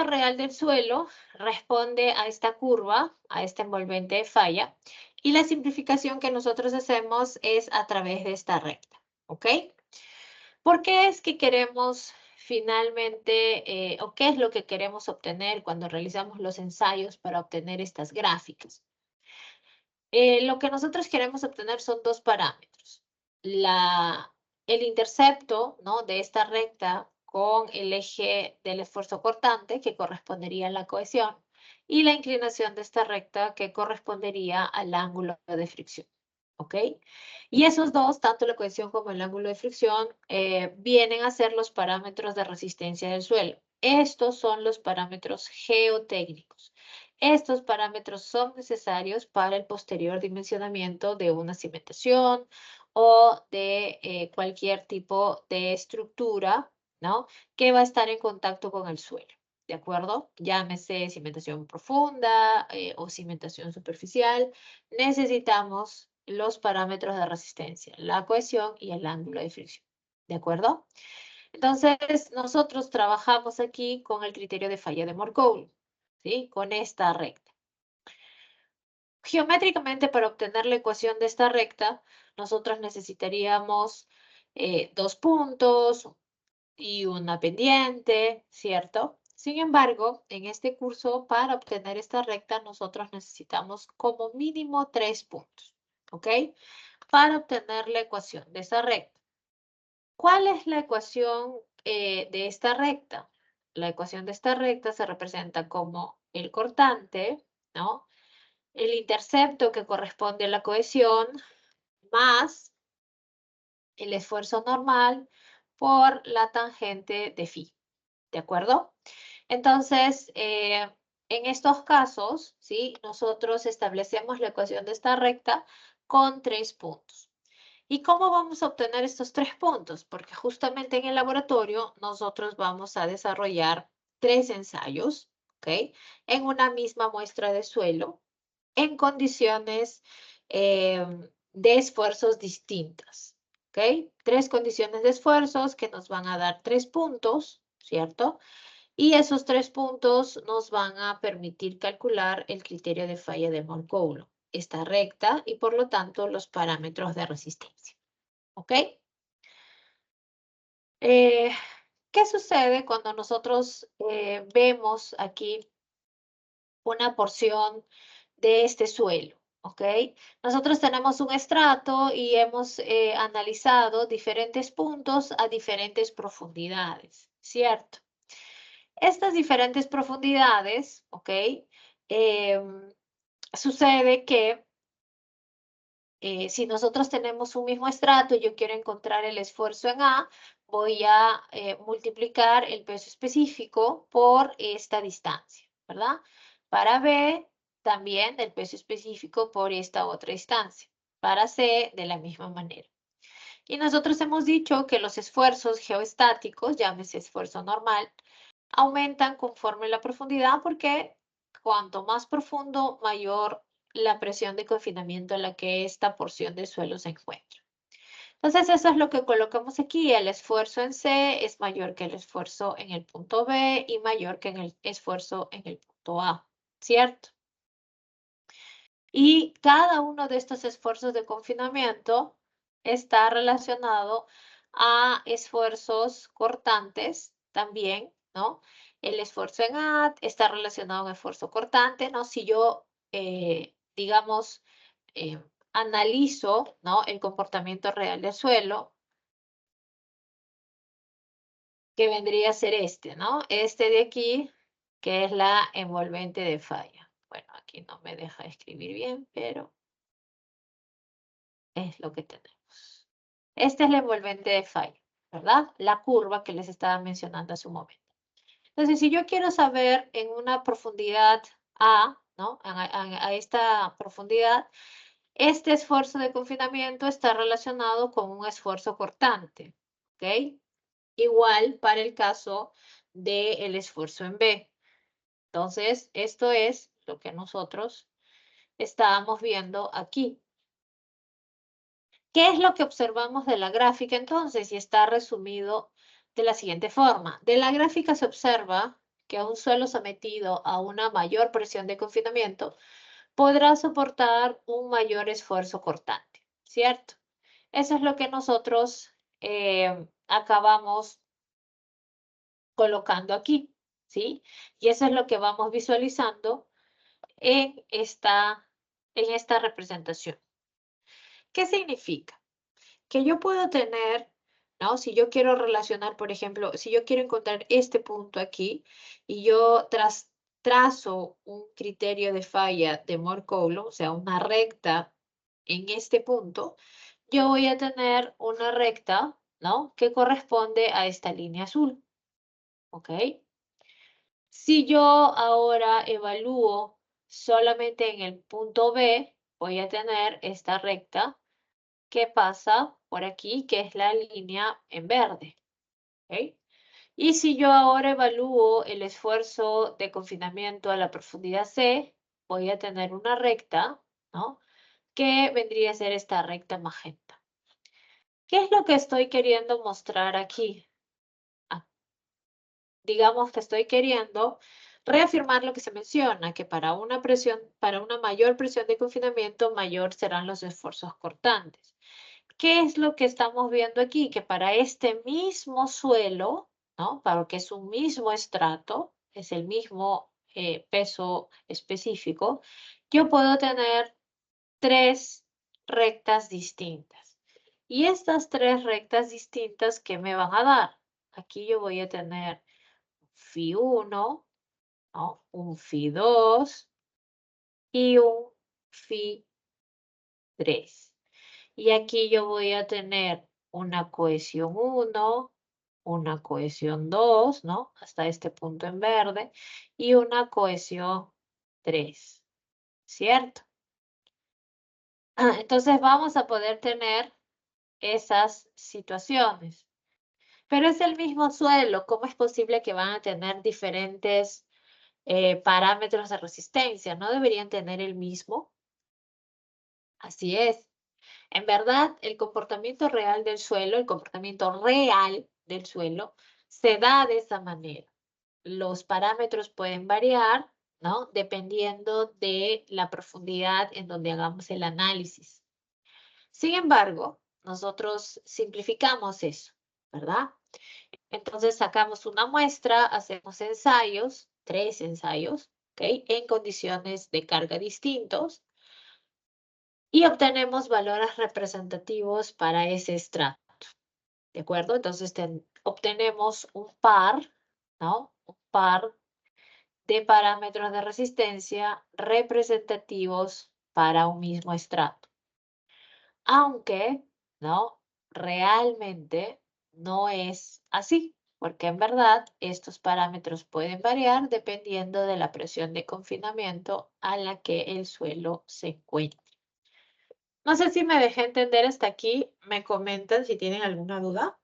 confinamiento real del suelo responde a esta curva, a esta envolvente de falla, y la simplificación que nosotros hacemos es a través de esta recta, ¿ok? ¿Por qué es que queremos finalmente, o qué es lo que queremos obtener cuando realizamos los ensayos para obtener estas gráficas? Lo que nosotros queremos obtener son dos parámetros. El intercepto, ¿no?, de esta recta con el eje del esfuerzo cortante, que correspondería a la cohesión, y la inclinación de esta recta, que correspondería al ángulo de fricción. ¿Ok? Y esos dos, tanto la cohesión como el ángulo de fricción, vienen a ser los parámetros de resistencia del suelo. Estos son los parámetros geotécnicos. Estos parámetros son necesarios para el posterior dimensionamiento de una cimentación o de cualquier tipo de estructura, ¿no?, que va a estar en contacto con el suelo. ¿De acuerdo? Llámese cimentación profunda o cimentación superficial. Necesitamos los parámetros de resistencia, la cohesión y el ángulo de fricción. ¿De acuerdo? Entonces, nosotros trabajamos aquí con el criterio de falla de Morcoulo, ¿sí? Con esta recta. Geométricamente, para obtener la ecuación de esta recta, nosotros necesitaríamos dos puntos y una pendiente, ¿cierto? Sin embargo, en este curso, para obtener esta recta, nosotros necesitamos como mínimo 3 puntos, ¿ok? Para obtener la ecuación de esa recta. ¿Cuál es la ecuación de esta recta? La ecuación de esta recta se representa como el cortante, ¿no?, el intercepto, que corresponde a la cohesión, más el esfuerzo normal por la tangente de phi. ¿De acuerdo? Entonces, en estos casos, ¿sí?, nosotros establecemos la ecuación de esta recta con 3 puntos. ¿Y cómo vamos a obtener estos 3 puntos? Porque justamente en el laboratorio nosotros vamos a desarrollar 3 ensayos, ¿ok?, en una misma muestra de suelo, en condiciones de esfuerzos distintas, ¿ok? 3 condiciones de esfuerzos que nos van a dar 3 puntos, ¿cierto? Y esos 3 puntos nos van a permitir calcular el criterio de falla de Morcoulo, esta recta, y por lo tanto los parámetros de resistencia, ¿ok? ¿Qué sucede cuando nosotros vemos aquí una porción de este suelo? ¿Ok? Nosotros tenemos un estrato y hemos analizado diferentes puntos a diferentes profundidades, ¿cierto? Estas diferentes profundidades, ¿ok? Em, Sucede que si nosotros tenemos un mismo estrato y yo quiero encontrar el esfuerzo en A, voy a multiplicar el peso específico por esta distancia, ¿verdad? Para B, también el peso específico por esta otra distancia. Para C, de la misma manera. Y nosotros hemos dicho que los esfuerzos geoestáticos, llámese esfuerzo normal, aumentan conforme la profundidad, porque cuanto más profundo, mayor la presión de confinamiento en la que esta porción del suelo se encuentra. Entonces, eso es lo que colocamos aquí. El esfuerzo en C es mayor que el esfuerzo en el punto B y mayor que el esfuerzo en el punto A, ¿cierto? Y cada uno de estos esfuerzos de confinamiento está relacionado a esfuerzos cortantes también, ¿no? El esfuerzo en AT está relacionado a un esfuerzo cortante, ¿no? Si yo, digamos, eh, analizo, ¿no?, el comportamiento real del suelo, que vendría a ser este, ¿no? Este de aquí, que es la envolvente de falla. Bueno, aquí no me deja escribir bien, pero es lo que tenemos. Esta es la envolvente de falla, ¿verdad? La curva que les estaba mencionando hace un momento. Entonces, si yo quiero saber en una profundidad A, ¿no?, a esta profundidad, este esfuerzo de confinamiento está relacionado con un esfuerzo cortante, ¿ok? Igual para el caso del esfuerzo en B. Entonces, esto es lo que nosotros estábamos viendo aquí. ¿Qué es lo que observamos de la gráfica entonces? Y está resumido de la siguiente forma. De la gráfica se observa que un suelo sometido a una mayor presión de confinamiento podrá soportar un mayor esfuerzo cortante, ¿cierto? Eso es lo que nosotros acabamos colocando aquí, ¿sí? Y eso es lo que vamos visualizando en esta representación. ¿Qué significa? Que yo puedo tener, ¿no? Si yo quiero relacionar, por ejemplo, si yo quiero encontrar este punto aquí y yo trazo un criterio de falla de Moore-Coulomb, o sea, una recta en este punto, yo voy a tener una recta, ¿no? Que corresponde a esta línea azul, ¿ok? Si yo ahora evalúo solamente en el punto B, voy a tener esta recta que pasa por aquí, que es la línea en verde, ¿ok? Y si yo ahora evalúo el esfuerzo de confinamiento a la profundidad C, voy a tener una recta, ¿no? Que vendría a ser esta recta magenta. ¿Qué es lo que estoy queriendo mostrar aquí? Ah, digamos que estoy queriendo reafirmar lo que se menciona, que para una mayor presión de confinamiento, mayor serán los esfuerzos cortantes. ¿Qué es lo que estamos viendo aquí? Que para este mismo suelo, ¿no? Para que es un mismo estrato, es el mismo peso específico, yo puedo tener tres rectas distintas. Y estas tres rectas distintas, ¿qué me van a dar? Aquí yo voy a tener Phi 1, ¿no? Un Phi 2 y un Phi 3. Y aquí yo voy a tener una cohesión 1, una cohesión 2, ¿no? Hasta este punto en verde, y una cohesión 3, ¿cierto? Entonces vamos a poder tener esas situaciones. Pero es el mismo suelo, ¿cómo es posible que van a tener diferentes parámetros de resistencia? ¿No deberían tener el mismo? Así es. En verdad, el comportamiento real del suelo, el comportamiento real del suelo, se da de esa manera. Los parámetros pueden variar, ¿no? Dependiendo de la profundidad en donde hagamos el análisis. Sin embargo, nosotros simplificamos eso, ¿verdad? Entonces sacamos una muestra, hacemos ensayos, 3 ensayos, ¿ok? En condiciones de carga distintos y obtenemos valores representativos para ese estrato, ¿de acuerdo? Entonces obtenemos un par, ¿no? Un par de parámetros de resistencia representativos para un mismo estrato. Aunque, ¿no? Realmente no es así, porque en verdad estos parámetros pueden variar dependiendo de la presión de confinamiento a la que el suelo se encuentra. No sé si me dejé entender hasta aquí. Me comentan si tienen alguna duda.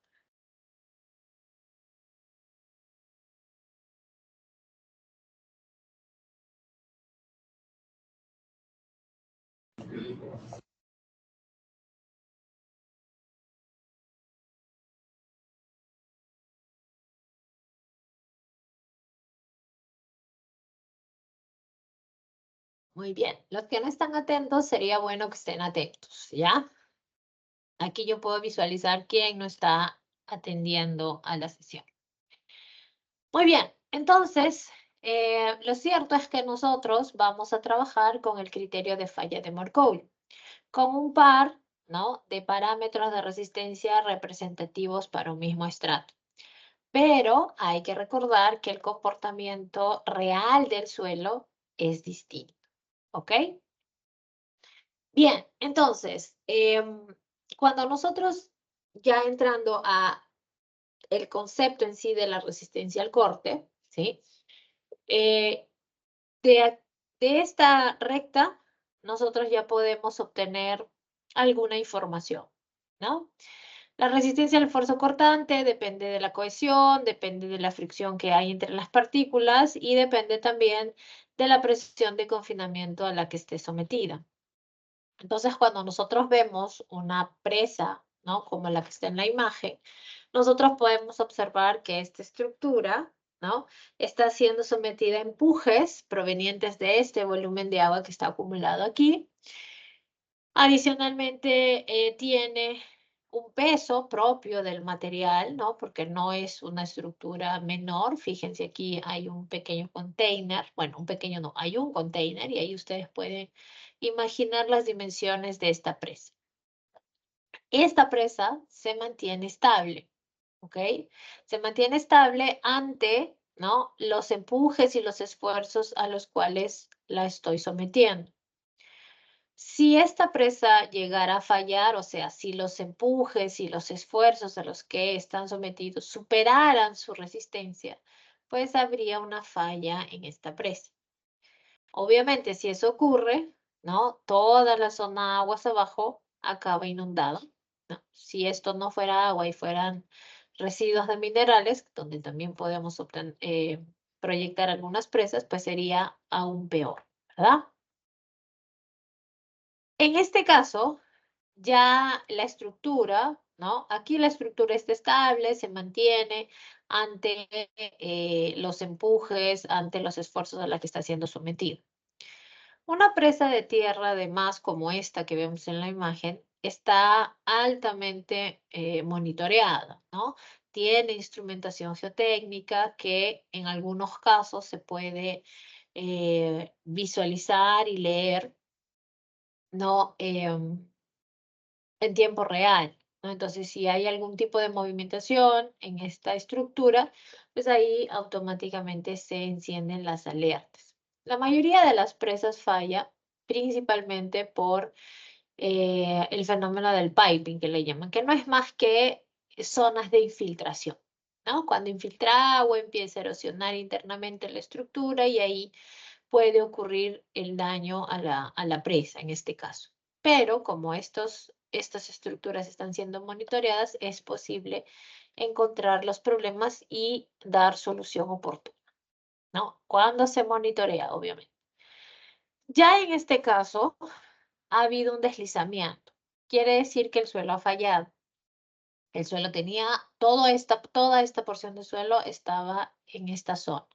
Muy bien. Los que no están atentos, sería bueno que estén atentos, ¿ya? Aquí yo puedo visualizar quién no está atendiendo a la sesión. Muy bien. Entonces, lo cierto es que nosotros vamos a trabajar con el criterio de falla de Moore-Coulomb, con un par, ¿no? De parámetros de resistencia representativos para un mismo estrato. Pero hay que recordar que el comportamiento real del suelo es distinto, ¿ok? Bien, entonces, cuando nosotros ya entrando a el concepto en sí de la resistencia al corte, ¿sí? Eh, de esta recta, nosotros ya podemos obtener alguna información, ¿no? La resistencia al esfuerzo cortante depende de la cohesión, depende de la fricción que hay entre las partículas y depende también de la presión de confinamiento a la que esté sometida. Entonces, cuando nosotros vemos una presa, ¿no? Como la que está en la imagen, nosotros podemos observar que esta estructura, ¿no? Está siendo sometida a empujes provenientes de este volumen de agua que está acumulado aquí. Adicionalmente, tiene un peso propio del material, ¿no? Porque no es una estructura menor. Fíjense, aquí hay un pequeño container. Bueno, un pequeño no, hay un container y ahí ustedes pueden imaginar las dimensiones de esta presa. Esta presa se mantiene estable, ¿ok? Se mantiene estable ante, ¿no? Los empujes y los esfuerzos a los cuales la estoy sometiendo. Si esta presa llegara a fallar, o sea, si los empujes y los esfuerzos a los que están sometidos superaran su resistencia, pues habría una falla en esta presa. Obviamente, si eso ocurre, ¿no? Toda la zona aguas abajo acaba inundada, ¿no? Si esto no fuera agua y fueran residuos de minerales, donde también podemos proyectar algunas presas, pues sería aún peor, ¿verdad? En este caso, ya la estructura, ¿no? Aquí la estructura está estable, se mantiene ante los empujes, ante los esfuerzos a la que está siendo sometido. Una presa de tierra, además, como esta que vemos en la imagen, está altamente monitoreada, ¿no? Tiene instrumentación geotécnica que en algunos casos se puede visualizar y leer, ¿no? En tiempo real, ¿no? Entonces, si hay algún tipo de movimentación en esta estructura, pues ahí automáticamente se encienden las alertas. La mayoría de las presas falla principalmente por el fenómeno del piping, que le llaman, que no es más que zonas de infiltración, ¿no? Cuando infiltra agua, empieza a erosionar internamente la estructura y ahí puede ocurrir el daño a la presa en este caso. Pero como estas estructuras están siendo monitoreadas, es posible encontrar los problemas y dar solución oportuna, ¿no? Cuando se monitorea, obviamente. Ya en este caso, ha habido un deslizamiento. Quiere decir que el suelo ha fallado. El suelo tenía, toda esta porción de suelo estaba en esta zona,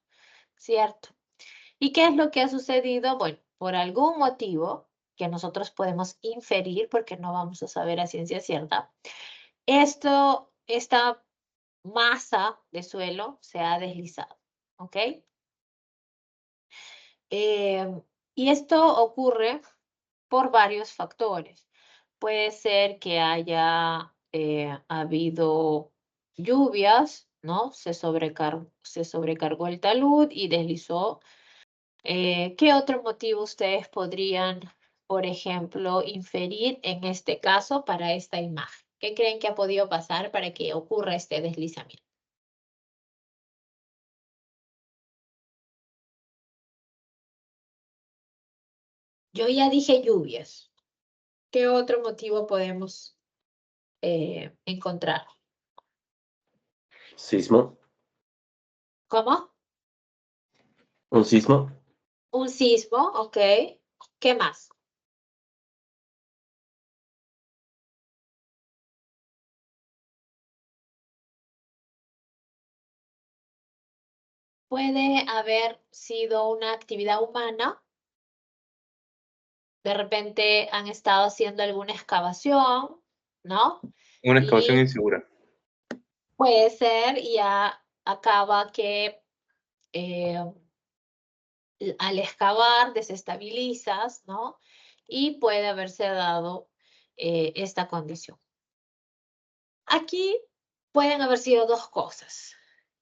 ¿cierto? ¿Y qué es lo que ha sucedido? Bueno, por algún motivo que nosotros podemos inferir, porque no vamos a saber a ciencia cierta, esta masa de suelo se ha deslizado, ¿ok? Y esto ocurre por varios factores. Puede ser que haya habido lluvias, ¿no? Se sobrecargó el talud y deslizó. ¿Qué otro motivo ustedes podrían, por ejemplo, inferir en este caso para esta imagen? ¿Qué creen que ha podido pasar para que ocurra este deslizamiento? Yo ya dije lluvias. ¿Qué otro motivo podemos encontrar? Sismo. ¿Cómo? Un sismo. Un sismo, ok. ¿Qué más? Puede haber sido una actividad humana. De repente han estado haciendo alguna excavación, ¿no? Una excavación Y insegura. puede ser, y acaba que eh, al excavar desestabilizas, ¿no? Y puede haberse dado esta condición. Aquí pueden haber sido dos cosas,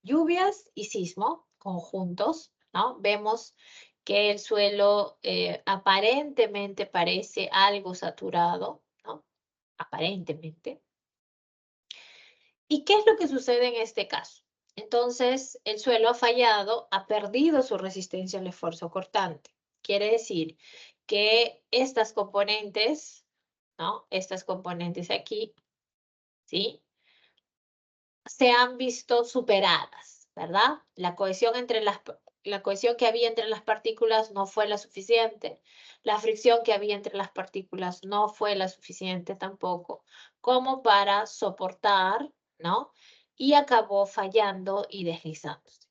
lluvias y sismo conjuntos, ¿no? Vemos que el suelo aparentemente parece algo saturado, ¿no? Aparentemente. ¿Y qué es lo que sucede en este caso? Entonces, el suelo ha fallado, ha perdido su resistencia al esfuerzo cortante. Quiere decir que estas componentes, ¿no? Estas componentes aquí, ¿sí? Se han visto superadas, ¿verdad? La cohesión que había entre las partículas no fue la suficiente. La fricción que había entre las partículas no fue la suficiente tampoco, como para soportar, ¿no? Y acabó fallando y deslizándose.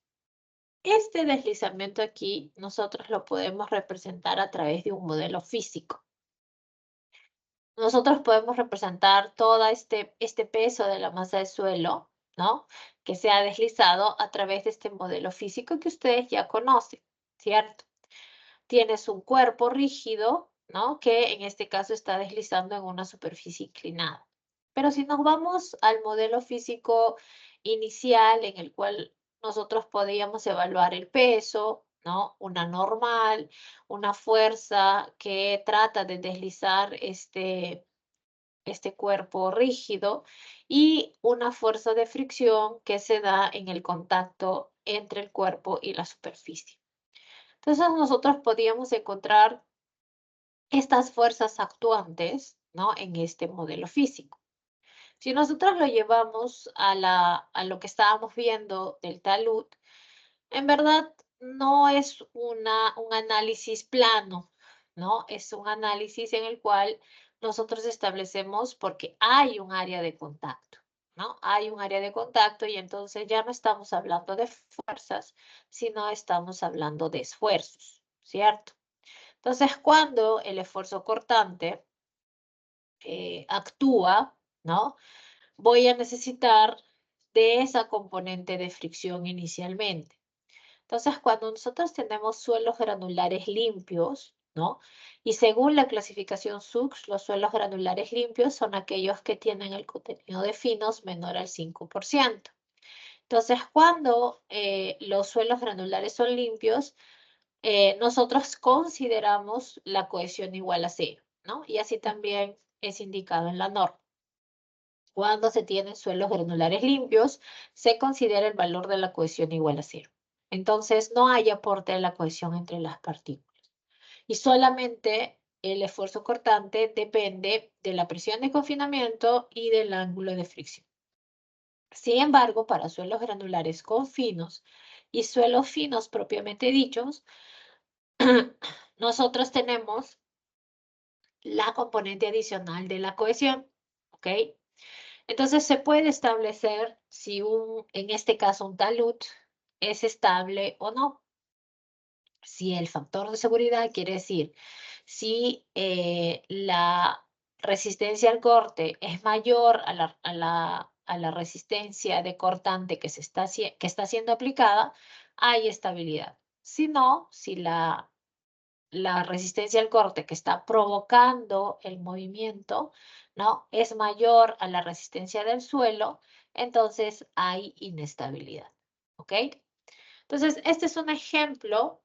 Este deslizamiento aquí nosotros lo podemos representar a través de un modelo físico. Nosotros podemos representar todo este peso de la masa de suelo, ¿no? Que se ha deslizado a través de este modelo físico que ustedes ya conocen, ¿cierto? Tienes un cuerpo rígido, ¿no? Que en este caso está deslizando en una superficie inclinada. Pero si nos vamos al modelo físico inicial en el cual nosotros podíamos evaluar el peso, ¿no? Una normal, una fuerza que trata de deslizar este cuerpo rígido y una fuerza de fricción que se da en el contacto entre el cuerpo y la superficie. Entonces nosotros podíamos encontrar estas fuerzas actuantes, ¿no? En este modelo físico. Si nosotros lo llevamos a lo que estábamos viendo del talud, en verdad no es un análisis plano, ¿no? Es un análisis en el cual nosotros establecemos porque hay un área de contacto, ¿no? Hay un área de contacto y entonces ya no estamos hablando de fuerzas, sino estamos hablando de esfuerzos, ¿cierto? Entonces, cuando el esfuerzo cortante actúa, ¿no? Voy a necesitar de esa componente de fricción inicialmente. Entonces, cuando nosotros tenemos suelos granulares limpios, ¿no? Y según la clasificación SUX, los suelos granulares limpios son aquellos que tienen el contenido de finos menor al 5%. Entonces, cuando los suelos granulares son limpios, nosotros consideramos la cohesión igual a cero, ¿no? Y así también es indicado en la norma. Cuando se tienen suelos granulares limpios, se considera el valor de la cohesión igual a cero. Entonces, no hay aporte de la cohesión entre las partículas. Y solamente el esfuerzo cortante depende de la presión de confinamiento y del ángulo de fricción. Sin embargo, para suelos granulares con finos y suelos finos propiamente dichos, nosotros tenemos la componente adicional de la cohesión, ¿ok? Entonces se puede establecer si en este caso un talud es estable o no. Si el factor de seguridad quiere decir, si la resistencia al corte es mayor a la resistencia de cortante que está siendo aplicada, hay estabilidad. Si no, si la resistencia al corte que está provocando el movimiento, ¿no? Es mayor a la resistencia del suelo, entonces hay inestabilidad, ¿ok? Entonces, este es un ejemplo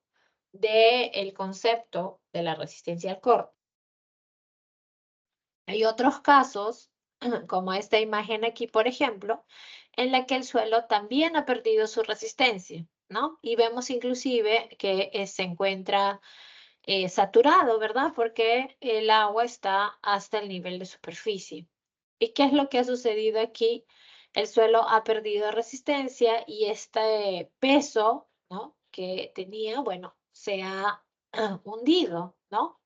del concepto de la resistencia al corte. Hay otros casos, como esta imagen aquí, por ejemplo, en la que el suelo también ha perdido su resistencia, ¿no? Y vemos inclusive que se encuentra saturado, ¿verdad? Porque el agua está hasta el nivel de superficie. ¿Y qué es lo que ha sucedido aquí? El suelo ha perdido resistencia y este peso, ¿no? Que tenía, bueno, se ha hundido, ¿no?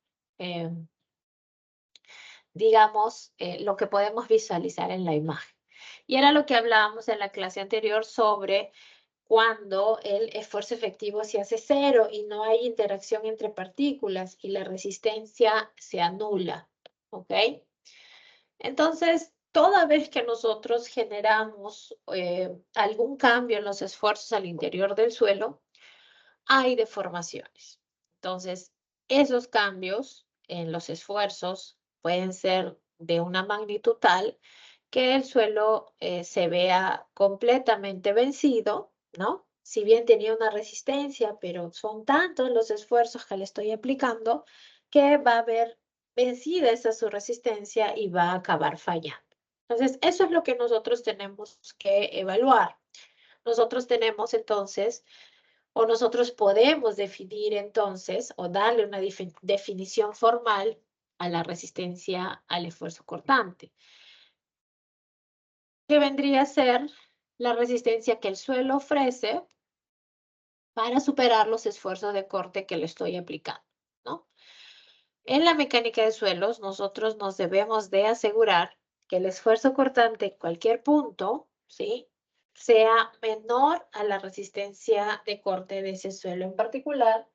Digamos, lo que podemos visualizar en la imagen. Y era lo que hablábamos en la clase anterior sobre cuando el esfuerzo efectivo se hace cero y no hay interacción entre partículas y la resistencia se anula, ¿ok? Entonces, toda vez que nosotros generamos algún cambio en los esfuerzos al interior del suelo, hay deformaciones. Entonces, esos cambios en los esfuerzos pueden ser de una magnitud tal que el suelo se vea completamente vencido, ¿no? Si bien tenía una resistencia, pero son tantos los esfuerzos que le estoy aplicando que va a haber vencida esa su resistencia y va a acabar fallando. Entonces, eso es lo que nosotros tenemos que evaluar. Nosotros tenemos entonces, o nosotros podemos definir entonces, o darle una definición formal a la resistencia al esfuerzo cortante, que vendría a ser la resistencia que el suelo ofrece para superar los esfuerzos de corte que le estoy aplicando, ¿no? En la mecánica de suelos, nosotros nos debemos de asegurar que el esfuerzo cortante en cualquier punto, ¿sí? sea menor a la resistencia de corte de ese suelo en particular,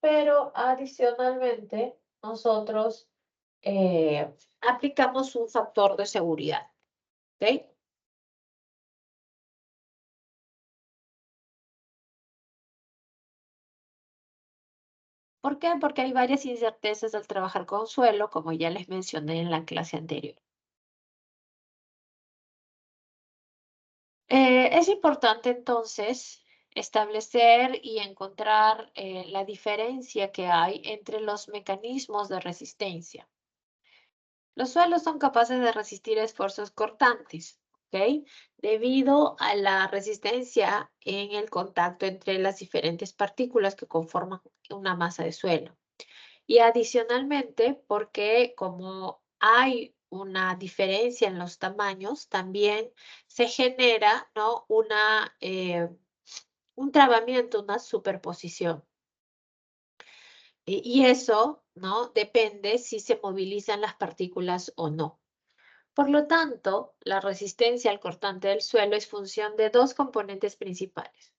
pero adicionalmente nosotros aplicamos un factor de seguridad. ¿Ok? ¿Por qué? Porque hay varias incertezas al trabajar con suelo, como ya les mencioné en la clase anterior. Es importante entonces establecer y encontrar la diferencia que hay entre los mecanismos de resistencia. Los suelos son capaces de resistir esfuerzos cortantes, ¿ok? Debido a la resistencia en el contacto entre las diferentes partículas que conforman una masa de suelo. Y adicionalmente, porque como hay una diferencia en los tamaños, también se genera, ¿no? Un trabamiento, una superposición. Y eso, ¿no? Depende si se movilizan las partículas o no. Por lo tanto, la resistencia al cortante del suelo es función de dos componentes principales.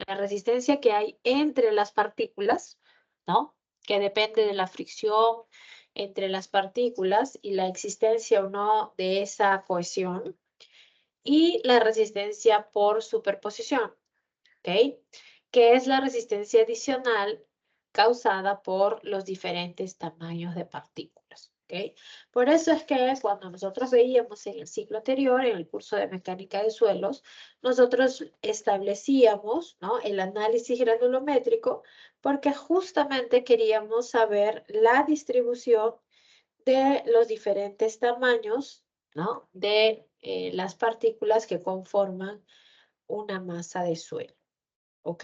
La resistencia que hay entre las partículas, ¿no? Que depende de la fricción entre las partículas y la existencia o no de esa cohesión. Y la resistencia por superposición, ¿ok? Que es la resistencia adicional causada por los diferentes tamaños de partículas, ¿ok? Por eso es que cuando nosotros veíamos en el ciclo anterior, en el curso de mecánica de suelos, nosotros establecíamos, ¿no? El análisis granulométrico porque justamente queríamos saber la distribución de los diferentes tamaños, ¿no? De las partículas que conforman una masa de suelo. ¿Ok?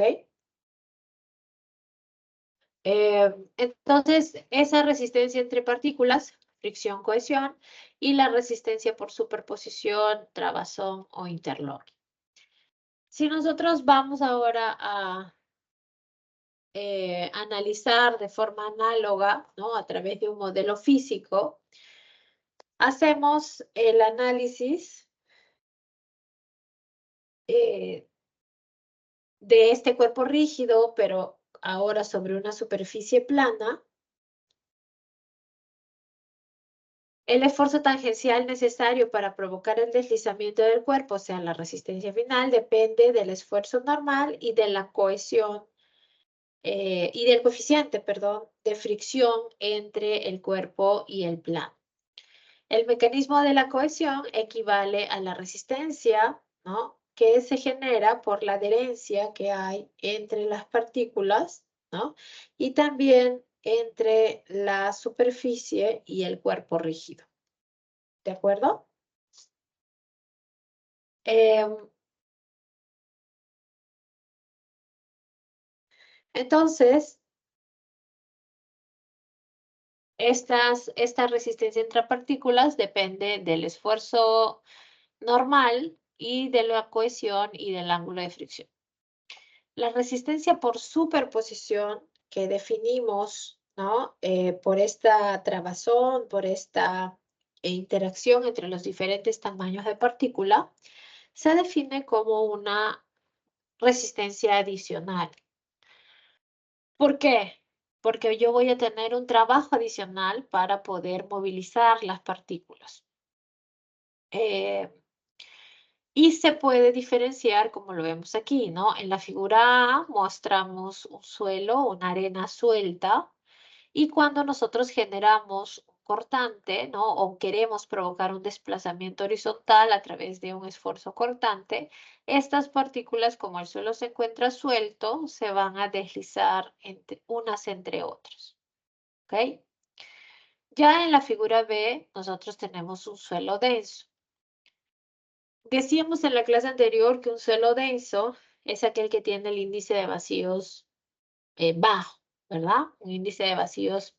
Entonces, esa resistencia entre partículas, fricción, cohesión, y la resistencia por superposición, trabazón o interlock. Si nosotros vamos ahora a analizar de forma análoga, ¿no? A través de un modelo físico, hacemos el análisis eh, de este cuerpo rígido, pero ahora sobre una superficie plana. El esfuerzo tangencial necesario para provocar el deslizamiento del cuerpo, o sea, la resistencia final, depende del esfuerzo normal y de la cohesión y del coeficiente, perdón, de fricción entre el cuerpo y el plano. El mecanismo de la cohesión equivale a la resistencia, ¿no? Que se genera por la adherencia que hay entre las partículas, ¿no? Y también entre la superficie y el cuerpo rígido. ¿De acuerdo? Em, entonces, esta resistencia entre partículas depende del esfuerzo normal y de la cohesión y del ángulo de fricción. La resistencia por superposición que definimos, ¿no? Por esta trabazón, por esta interacción entre los diferentes tamaños de partícula, se define como una resistencia adicional. ¿Por qué? Porque yo voy a tener un trabajo adicional para poder movilizar las partículas. Eh, y se puede diferenciar, como lo vemos aquí, ¿no? En la figura A mostramos un suelo, una arena suelta, y cuando nosotros generamos un cortante, ¿no? O queremos provocar un desplazamiento horizontal a través de un esfuerzo cortante, estas partículas, como el suelo se encuentra suelto, se van a deslizar unas entre otras. ¿Ok? Ya en la figura B, nosotros tenemos un suelo denso. Decíamos en la clase anterior que un suelo denso es aquel que tiene el índice de vacíos bajo, ¿verdad? Un índice de vacíos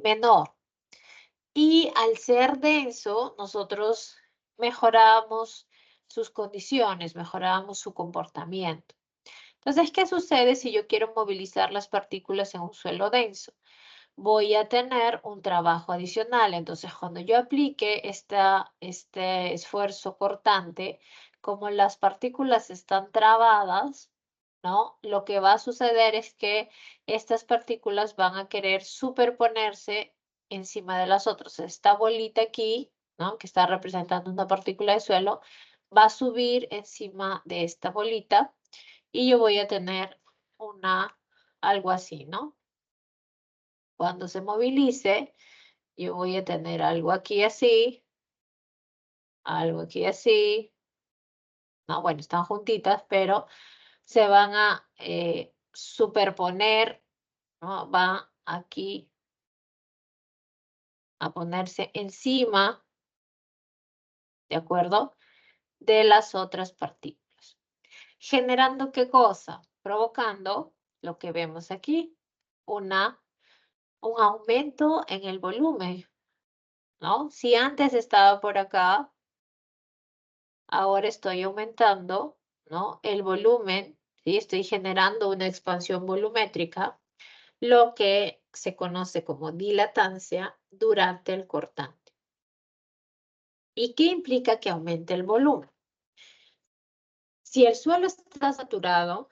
menor. Y al ser denso, nosotros mejoramos sus condiciones, mejoramos su comportamiento. Entonces, ¿qué sucede si yo quiero movilizar las partículas en un suelo denso? voy a tener un trabajo adicional. Entonces, cuando yo aplique este esfuerzo cortante, como las partículas están trabadas, ¿no? Lo que va a suceder es que estas partículas van a querer superponerse encima de las otras. Esta bolita aquí, ¿no? Que está representando una partícula de suelo, va a subir encima de esta bolita y yo voy a tener algo así, ¿no? Cuando se movilice, yo voy a tener algo aquí así, algo aquí así. No, bueno, están juntitas, pero se van a superponer, ¿no? Va aquí a ponerse encima, ¿de acuerdo? De las otras partículas. ¿Generando qué cosa? Provocando lo que vemos aquí, un aumento en el volumen, ¿no? Si antes estaba por acá, ahora estoy aumentando, ¿no? El volumen, ¿sí? Estoy generando una expansión volumétrica, lo que se conoce como dilatancia durante el cortante. ¿Y qué implica que aumente el volumen? Si el suelo está saturado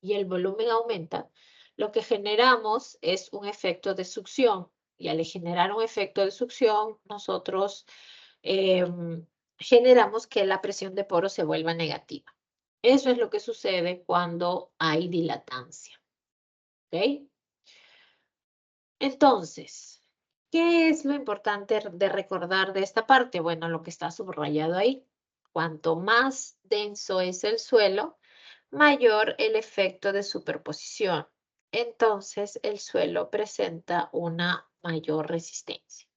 y el volumen aumenta, lo que generamos es un efecto de succión. Y al generar un efecto de succión, nosotros generamos que la presión de poro se vuelva negativa. Eso es lo que sucede cuando hay dilatancia. ¿Ok? Entonces, ¿qué es lo importante de recordar de esta parte? Bueno, lo que está subrayado ahí. Cuanto más denso es el suelo, mayor el efecto de superposición. Entonces, el suelo presenta una mayor resistencia.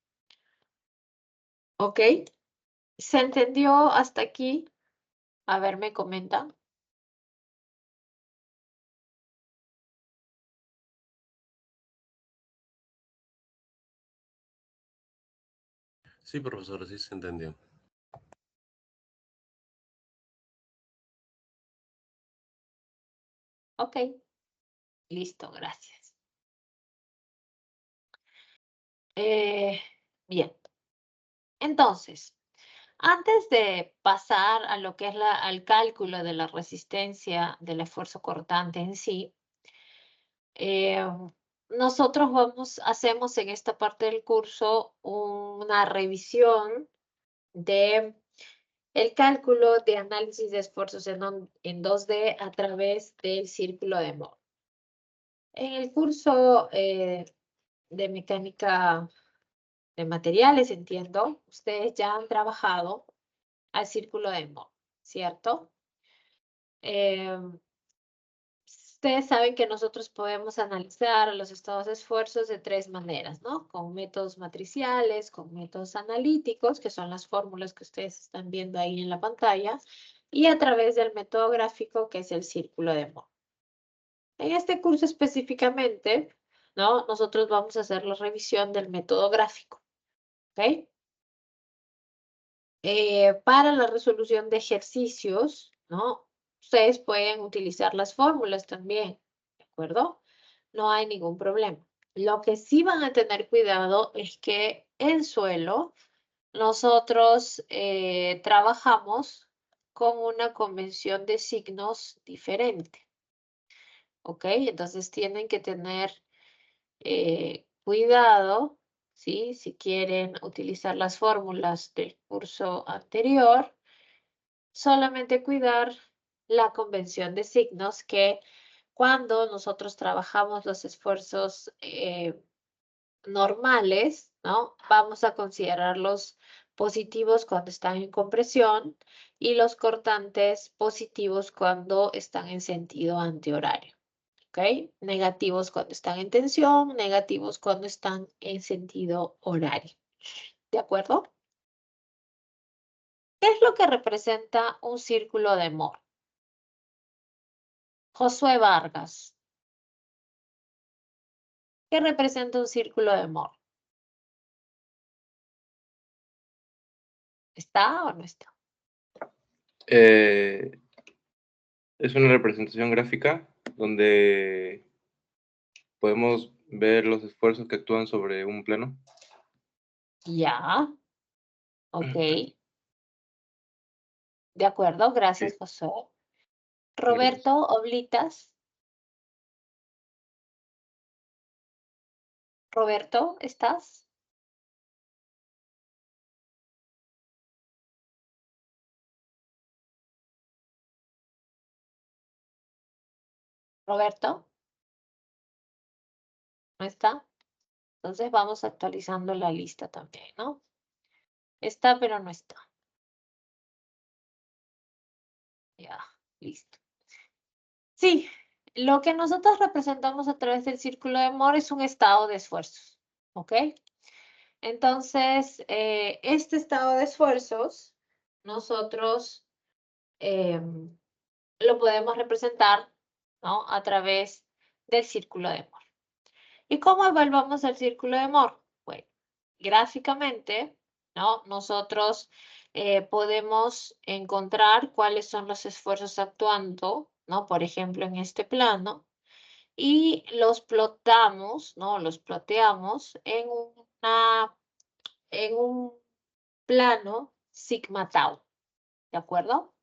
¿Ok? ¿Se entendió hasta aquí? A ver, me comentan. Sí, profesor, sí se entendió. Ok, listo, gracias. Bien, entonces, antes de pasar a lo que es al cálculo de la resistencia del esfuerzo cortante en sí, eh, nosotros hacemos en esta parte del curso una revisión de el cálculo de análisis de esfuerzos en 2D a través del círculo de Mohr. En el curso de mecánica de materiales, entiendo, ustedes ya han trabajado al círculo de Mohr, ¿cierto? Ustedes saben que nosotros podemos analizar los estados de esfuerzos de tres maneras, ¿no? Con métodos matriciales, con métodos analíticos, que son las fórmulas que ustedes están viendo ahí en la pantalla, y a través del método gráfico, que es el círculo de Mohr. En este curso específicamente, ¿no? Nosotros vamos a hacer la revisión del método gráfico, ¿ok? Para la resolución de ejercicios, ¿no? Ustedes pueden utilizar las fórmulas también, ¿de acuerdo? No hay ningún problema. Lo que sí van a tener cuidado es que en suelo nosotros trabajamos con una convención de signos diferente, ¿ok? Entonces tienen que tener cuidado, ¿sí? Si quieren utilizar las fórmulas del curso anterior, solamente cuidar la convención de signos que cuando nosotros trabajamos los esfuerzos normales, ¿no? Vamos a considerarlos positivos cuando están en compresión y los cortantes positivos cuando están en sentido antihorario. ¿Ok? Negativos cuando están en tensión, negativos cuando están en sentido horario. ¿De acuerdo? ¿Qué es lo que representa un círculo de Mohr? Josué Vargas. ¿Qué representa un círculo de Mohr? ¿Está o no está? Es una representación gráfica donde podemos ver los esfuerzos que actúan sobre un plano. Ya. Ok. De acuerdo, gracias, Sí, José. gracias. Roberto, Oblitas. Roberto, ¿estás? Roberto, ¿no está? Entonces vamos actualizando la lista también, ¿no? Está, pero no está. Ya, listo. Sí, lo que nosotros representamos a través del círculo de Moore es un estado de esfuerzos, ¿ok? Entonces, este estado de esfuerzos, nosotros lo podemos representar, ¿no? A través del círculo de Moore. ¿Y cómo evaluamos el círculo de Moore? Bueno, gráficamente, ¿no? Nosotros podemos encontrar cuáles son los esfuerzos actuando, ¿no? Por ejemplo, en este plano, y los plotamos, ¿no? Los ploteamos en un plano sigma tau, ¿de acuerdo?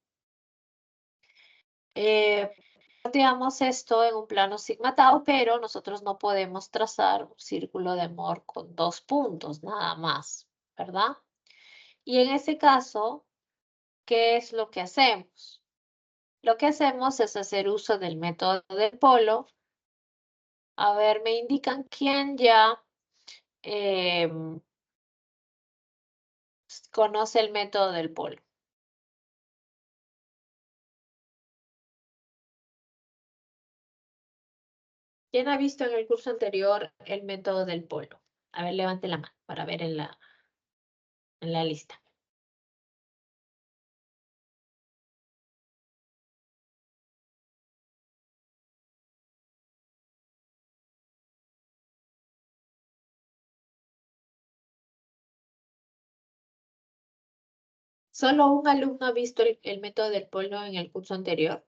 Planteamos esto en un plano sigma tau, pero nosotros no podemos trazar un círculo de Moore con 2 puntos, nada más, ¿verdad? Y en ese caso, ¿qué es lo que hacemos? Lo que hacemos es hacer uso del método del polo. A ver, me indican quién ya conoce el método del polo. ¿Quién ha visto en el curso anterior el método del polo? A ver, levante la mano para ver en la lista. ¿Solo un alumno ha visto el método del polo en el curso anterior?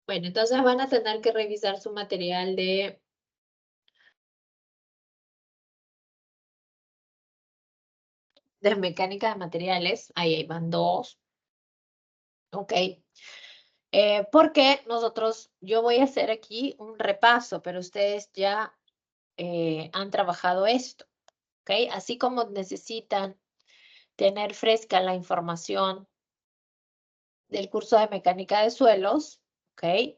Bueno, entonces van a tener que revisar su material de mecánica de materiales. Ahí van 2. Ok. Porque yo voy a hacer aquí un repaso, pero ustedes ya han trabajado esto. Ok. Así como necesitan tener fresca la información del curso de mecánica de suelos, ok.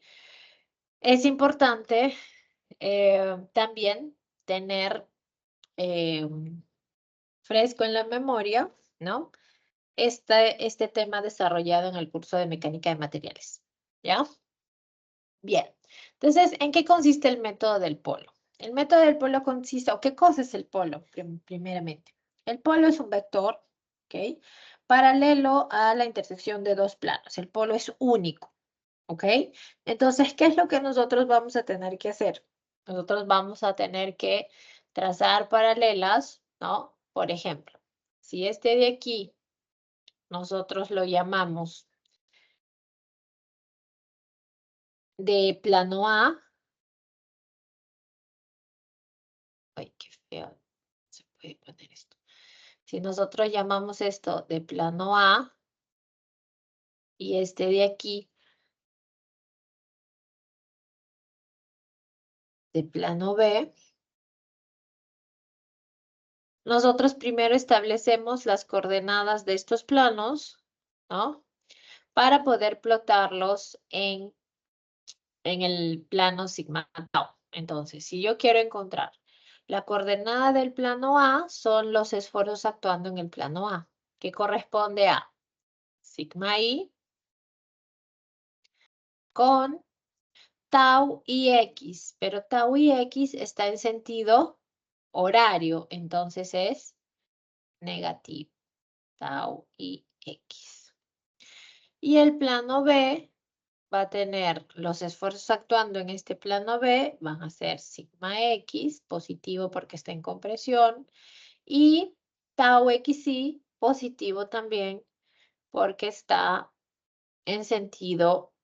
Es importante también tener eh, fresco en la memoria, ¿no? Este tema desarrollado en el curso de mecánica de materiales, ¿ya? Bien. Entonces, ¿en qué consiste el método del polo? El método del polo consiste, ¿o qué cosa es el polo, primeramente? El polo es un vector, ¿ok? Paralelo a la intersección de 2 planos. El polo es único, ¿ok? Entonces, ¿qué es lo que nosotros vamos a tener que hacer? Nosotros vamos a tener que trazar paralelas, ¿no? Por ejemplo, si este de aquí nosotros lo llamamos de plano A, ay, qué feo, se puede poner esto. Si nosotros llamamos esto de plano A y este de aquí de plano B, nosotros primero establecemos las coordenadas de estos planos, ¿no? Para poder plotarlos en el plano sigma tau. Entonces, si yo quiero encontrar la coordenada del plano A, son los esfuerzos actuando en el plano A, que corresponde a sigma i con tau y x, pero tau y x está en sentido horario, entonces es negativo, tau y x. Y el plano B va a tener los esfuerzos actuando en este plano B, van a ser sigma x, positivo porque está en compresión, y tau xi, positivo también porque está en sentido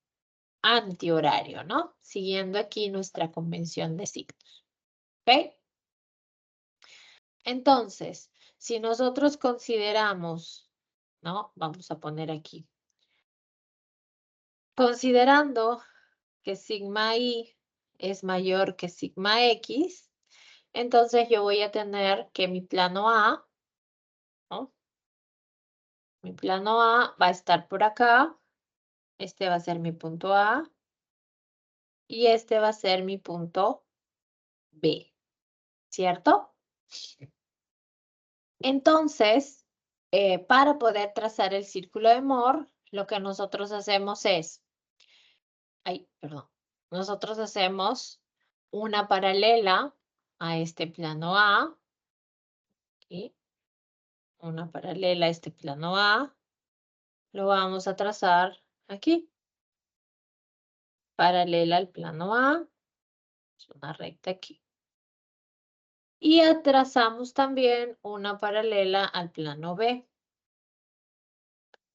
antihorario, ¿no? Siguiendo aquí nuestra convención de signos. ¿Ok? Entonces, si nosotros consideramos, ¿no? Vamos a poner aquí. Considerando que sigma i es mayor que sigma x, entonces yo voy a tener que mi plano A, ¿no? Mi plano A va a estar por acá. Este va a ser mi punto A. Y este va a ser mi punto B, ¿cierto? Entonces, para poder trazar el círculo de Moore, lo que nosotros hacemos es, nosotros hacemos una paralela a este plano A, ¿sí? Una paralela a este plano A, lo vamos a trazar aquí, paralela al plano A, es una recta aquí. Y trazamos también una paralela al plano B.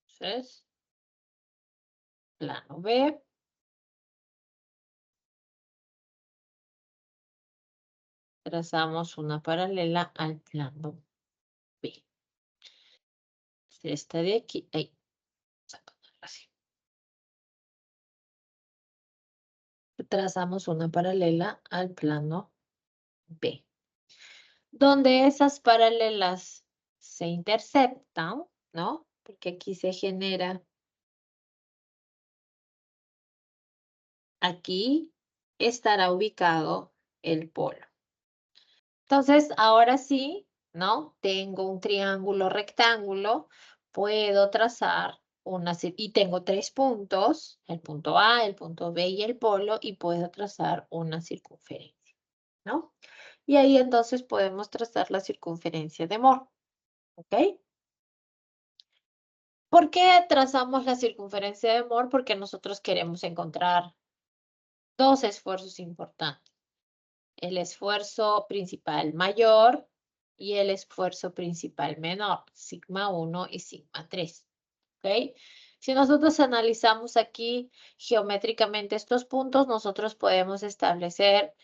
Entonces, plano B. Trazamos una paralela al plano B. Esta de aquí, ahí, vamos a ponerla así. Trazamos una paralela al plano B. Donde esas paralelas se interceptan, ¿no? Porque aquí se genera, aquí estará ubicado el polo. Entonces, ahora sí, ¿no? Tengo un triángulo rectángulo, puedo trazar y tengo 3 puntos, el punto A, el punto B y el polo, y puedo trazar una circunferencia, ¿no? Y ahí entonces podemos trazar la circunferencia de Moore, ¿ok? ¿Por qué trazamos la circunferencia de Moore? Porque nosotros queremos encontrar dos esfuerzos importantes. El esfuerzo principal mayor y el esfuerzo principal menor, sigma 1 y sigma 3. ¿Ok? Si nosotros analizamos aquí geométricamente estos puntos, nosotros podemos establecer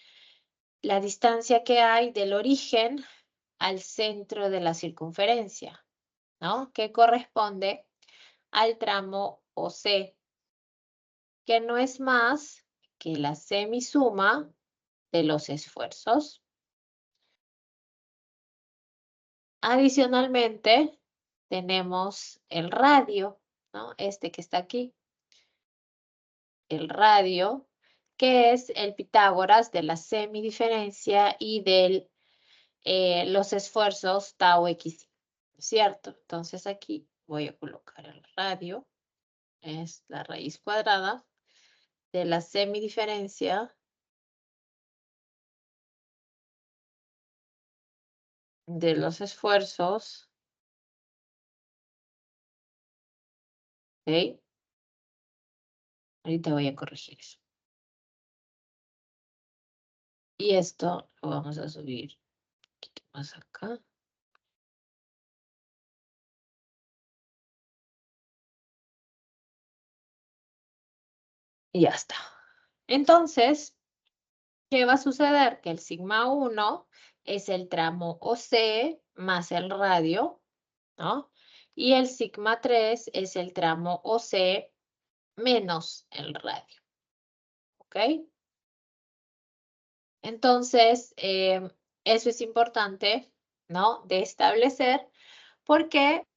la distancia que hay del origen al centro de la circunferencia, ¿no? Que corresponde al tramo OC, que no es más que la semisuma de los esfuerzos. Adicionalmente, tenemos el radio, ¿no? Este que está aquí. El radio, que es el Pitágoras de la semidiferencia y de los esfuerzos tau x, ¿cierto? Entonces aquí voy a colocar el radio, es la raíz cuadrada de la semidiferencia de los esfuerzos, ¿ok? Ahorita voy a corregir eso. Y esto lo vamos a subir un poquito más acá. Y ya está. Entonces, ¿qué va a suceder? Que el sigma 1 es el tramo OC más el radio, ¿no? Y el sigma 3 es el tramo OC menos el radio, ¿ok? Entonces, eso es importante, ¿no? De establecer. ¿Por qué?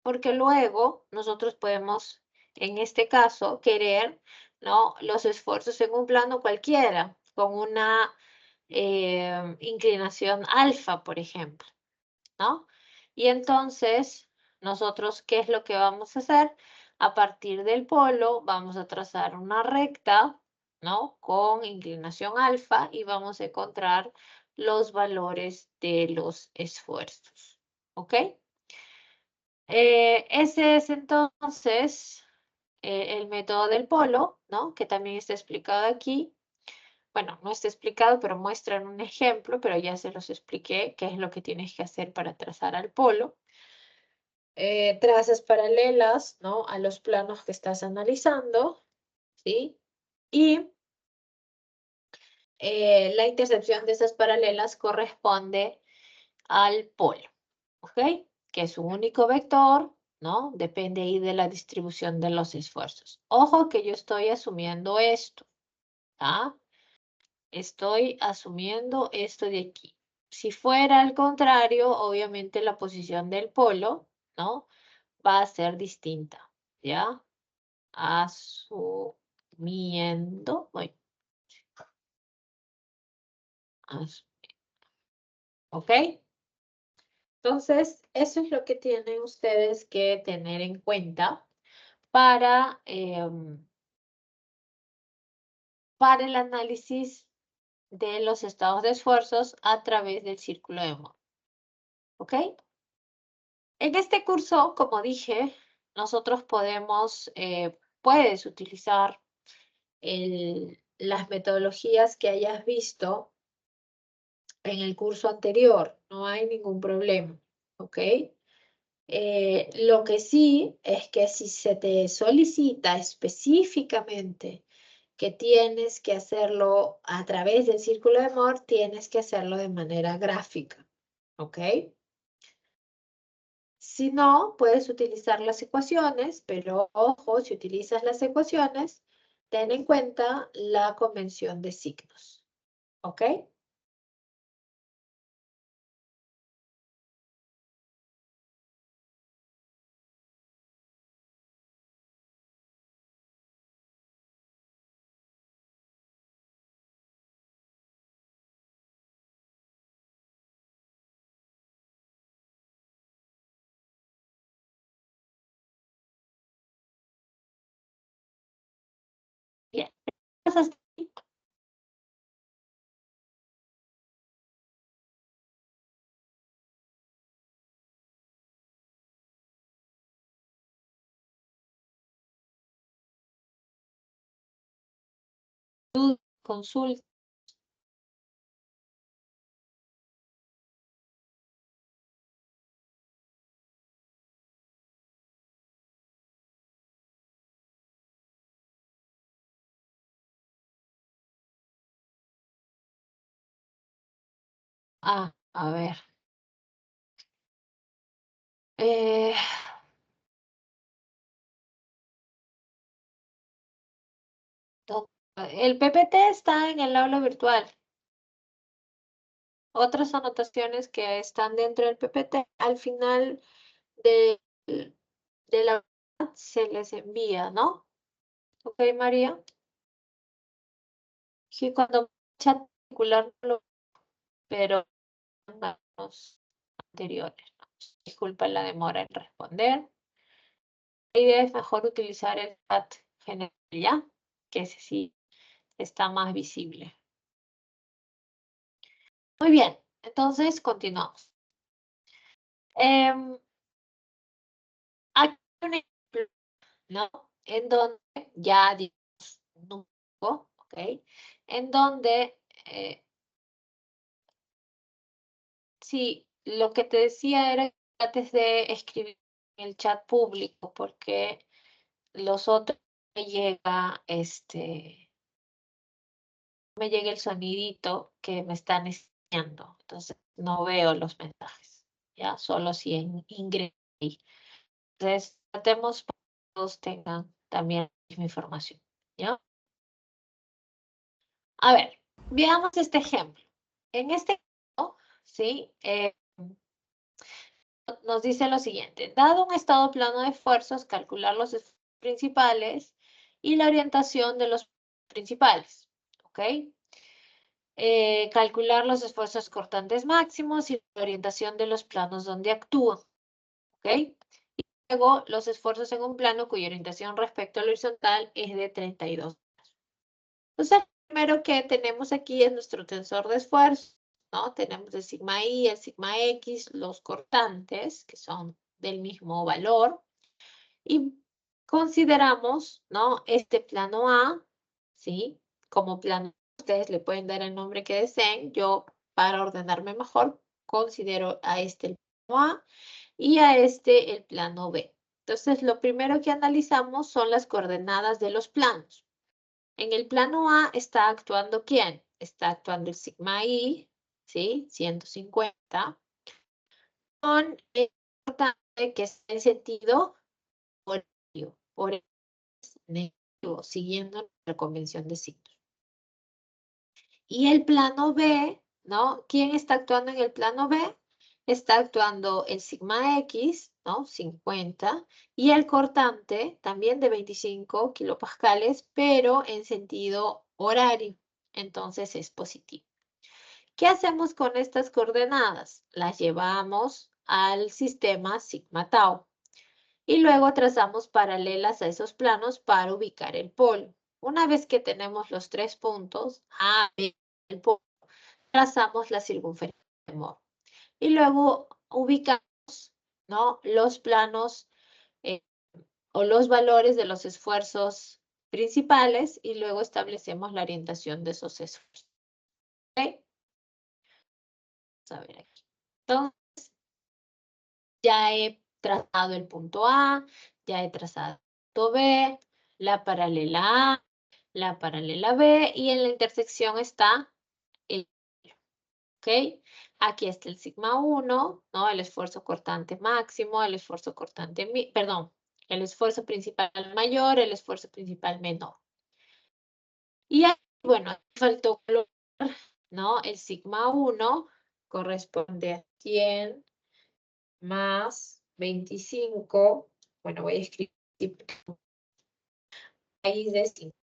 Porque luego nosotros podemos, en este caso, querer, ¿no? Los esfuerzos en un plano cualquiera, con una inclinación alfa, por ejemplo, ¿no? Y entonces, nosotros, ¿qué es lo que vamos a hacer? A partir del polo, vamos a trazar una recta, ¿no? Con inclinación alfa y vamos a encontrar los valores de los esfuerzos, ¿ok? Ese es entonces el método del polo, ¿no? Que también está explicado aquí. Bueno, no está explicado, pero muestran un ejemplo, pero ya se los expliqué qué es lo que tienes que hacer para trazar al polo. Trazas paralelas, ¿no? A los planos que estás analizando, ¿sí? Y la intercepción de esas paralelas corresponde al polo, ¿ok? Que es un único vector, ¿no? Depende ahí de la distribución de los esfuerzos. Ojo que yo estoy asumiendo esto, ¿ah? Estoy asumiendo esto de aquí. Si fuera al contrario, obviamente la posición del polo, ¿no? Va a ser distinta, ¿ya? Asumiendo, voy, ¿ok? Entonces, eso es lo que tienen ustedes que tener en cuenta para el análisis de los estados de esfuerzos a través del círculo de Mohr. ¿Ok? En este curso, como dije, nosotros puedes utilizar las metodologías que hayas visto en el curso anterior. No hay ningún problema. ¿Ok? Lo que sí es que si se te solicita específicamente que tienes que hacerlo a través del círculo de Mohr, tienes que hacerlo de manera gráfica, ¿ok? Si no, puedes utilizar las ecuaciones, pero ojo, si utilizas las ecuaciones, ten en cuenta la convención de signos, ¿ok? Bien. Entonces, tú consulta. A ver. Eh, el PPT está en el aula virtual. Otras anotaciones que están dentro del PPT, al final de, de la se les envía, ¿no? Ok, María. Sí, cuando chat particular, pero los anteriores, ¿no? Disculpa la demora en responder. La idea es mejor utilizar el chat general, ¿ya? Que ese sí está más visible. Muy bien, entonces continuamos. Aquí hay un ejemplo, ¿no? En donde ya digamos número, ¿ok? En donde, sí, lo que te decía era que trates de escribir en el chat público, porque los otros me llega el sonidito que me están enseñando, entonces no veo los mensajes, ¿ya? Solo si ingreso ahí. Entonces, tratemos para que todos tengan también la misma información, ¿ya? A ver, veamos este ejemplo. En este caso, ¿sí? Nos dice lo siguiente. Dado un estado plano de esfuerzos, calcular los esfuerzos principales y la orientación de los principales, ¿ok? Calcular los esfuerzos cortantes máximos y la orientación de los planos donde actúan, ¿ok? Y luego los esfuerzos en un plano cuya orientación respecto al horizontal es de 32 grados. Entonces, lo primero que tenemos aquí es nuestro tensor de esfuerzo, ¿no? Tenemos el sigma I, el sigma X, los cortantes, que son del mismo valor, y consideramos, ¿no? Este plano A, ¿sí? Como plano, ustedes le pueden dar el nombre que deseen. Yo, para ordenarme mejor, considero a este el plano A y a este el plano B. Entonces, lo primero que analizamos son las coordenadas de los planos. En el plano A está actuando ¿quién? Está actuando el sigma I, ¿sí? 150. Con el importante que es en sentido horario, por eso es negativo, siguiendo la convención de signos. Y el plano B, ¿no? ¿Quién está actuando en el plano B? Está actuando el sigma X, ¿no? 50, y el cortante también de 25 kilopascales, pero en sentido horario. Entonces es positivo. ¿Qué hacemos con estas coordenadas? Las llevamos al sistema sigma tau y luego trazamos paralelas a esos planos para ubicar el polo. Una vez que tenemos los 3 puntos, A, B, el polo, trazamos la circunferencia de Mohr. Y luego ubicamos, ¿no? Los planos o los valores de los esfuerzos principales y luego establecemos la orientación de esos esfuerzos. ¿Ok? Vamos a ver aquí. Entonces, ya he trazado el punto A, ya he trazado el punto B, la paralela A, la paralela B y en la intersección está el, ¿ok? Aquí está el sigma 1, ¿no? El esfuerzo cortante máximo, el esfuerzo cortante, perdón, el esfuerzo principal mayor, el esfuerzo principal menor. Y aquí, bueno, faltó colocar, ¿no? El sigma 1 corresponde a 100 más 25, bueno, voy a escribir raíz de 5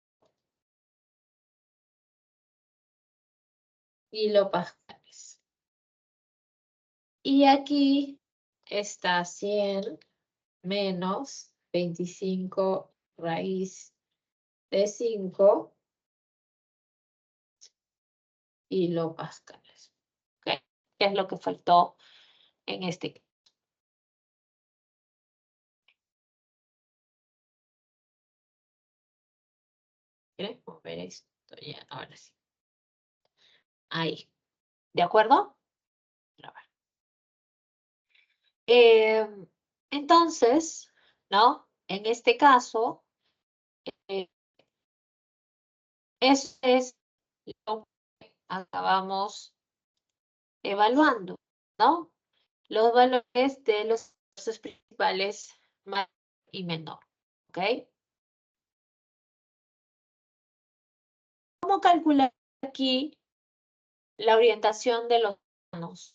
kilopascales. Y aquí está 100 menos 25 raíz de 5 kilopascales. ¿Ok? ¿Qué es lo que faltó en este caso? ¿Quieren mover esto? Ya, ahora sí. Ahí. ¿De acuerdo? Entonces, ¿no? En este caso, eso es lo que acabamos evaluando, ¿no? Los valores de los esfuerzos principales mayor y menor, ¿ok? ¿Cómo calcular aquí la orientación de los planos?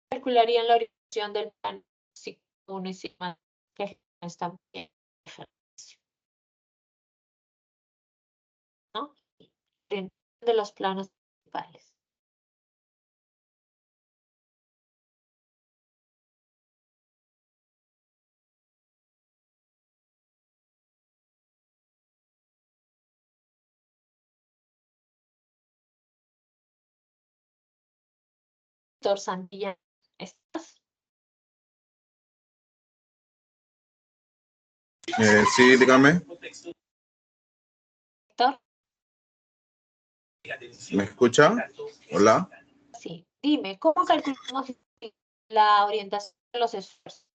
Calcularían la orientación del plano sigma 1 y sigma 2, que están bien, ¿no? Orientación de los planos principales. Doctor Santillán, ¿estás? Sí, dígame. Doctor, ¿Me escucha? Hola. sí. Dime, ¿cómo calculamos la orientación de los esfuerzos?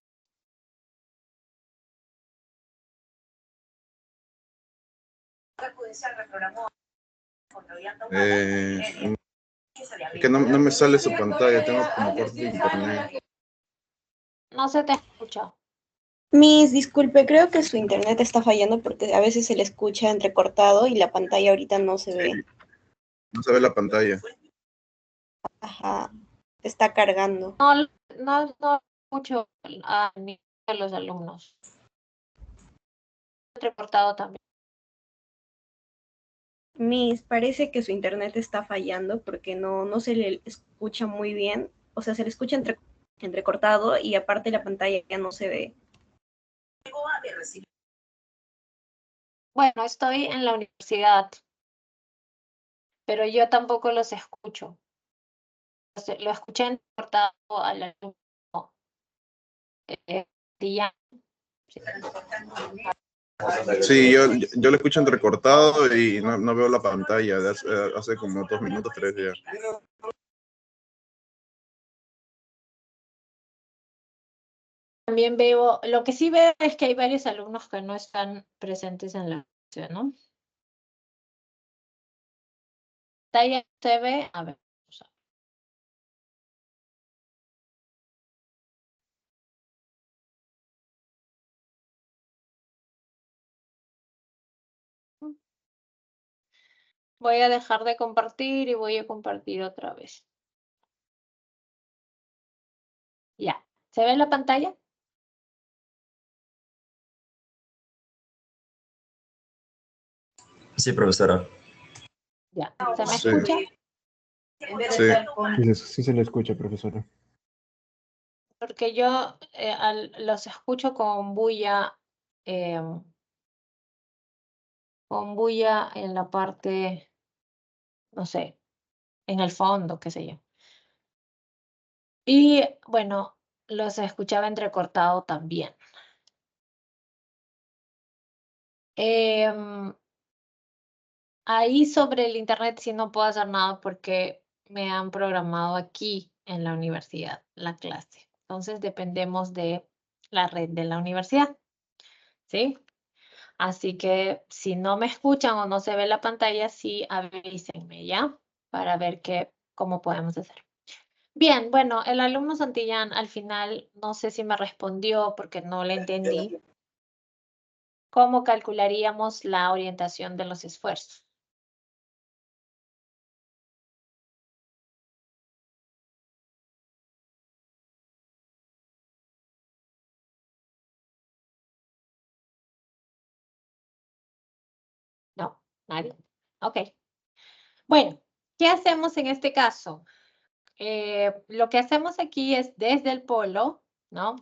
Es que no me sale su pantalla, tengo como corte de internet. No se te escucha. Miss, disculpe, creo que su internet está fallando porque a veces se le escucha entrecortado y la pantalla ahorita no se ve. No se ve la pantalla. Ajá, está cargando. No escucho ni a los alumnos. Reportado también. Miss, parece que su internet está fallando porque no se le escucha muy bien. O sea, se le escucha entrecortado y aparte la pantalla ya no se ve. Bueno, estoy en la universidad, pero yo tampoco los escucho. Lo escuché entrecortado al alumno. Santillán. Sí, yo lo escucho entrecortado y no veo la pantalla de hace como 2 minutos, 3 días. También veo, lo que sí veo es que hay varios alumnos que no están presentes en la clase, ¿no? Talla se ve, a ver. Vamos a ver. Voy a dejar de compartir y voy a compartir otra vez. Ya, ¿se ve la pantalla? Sí, profesora. Ya, ¿se me Sí. escucha? Sí. Sí se le escucha, profesora. Porque yo los escucho con bulla en la parte, no sé, en el fondo, qué sé yo. Y bueno, los escuchaba entrecortado también. Ahí sobre el internet sí no puedo hacer nada porque me han programado aquí en la universidad la clase. Entonces dependemos de la red de la universidad, ¿sí? Así que si no me escuchan o no se ve la pantalla, sí avísenme, ¿ya? Para ver cómo podemos hacer. Bien, bueno, el alumno Santillán al final no sé si me respondió porque no le entendí. ¿Cómo calcularíamos la orientación de los esfuerzos? No, nadie. Ok. Bueno, ¿qué hacemos en este caso? Lo que hacemos aquí es desde el polo, ¿no?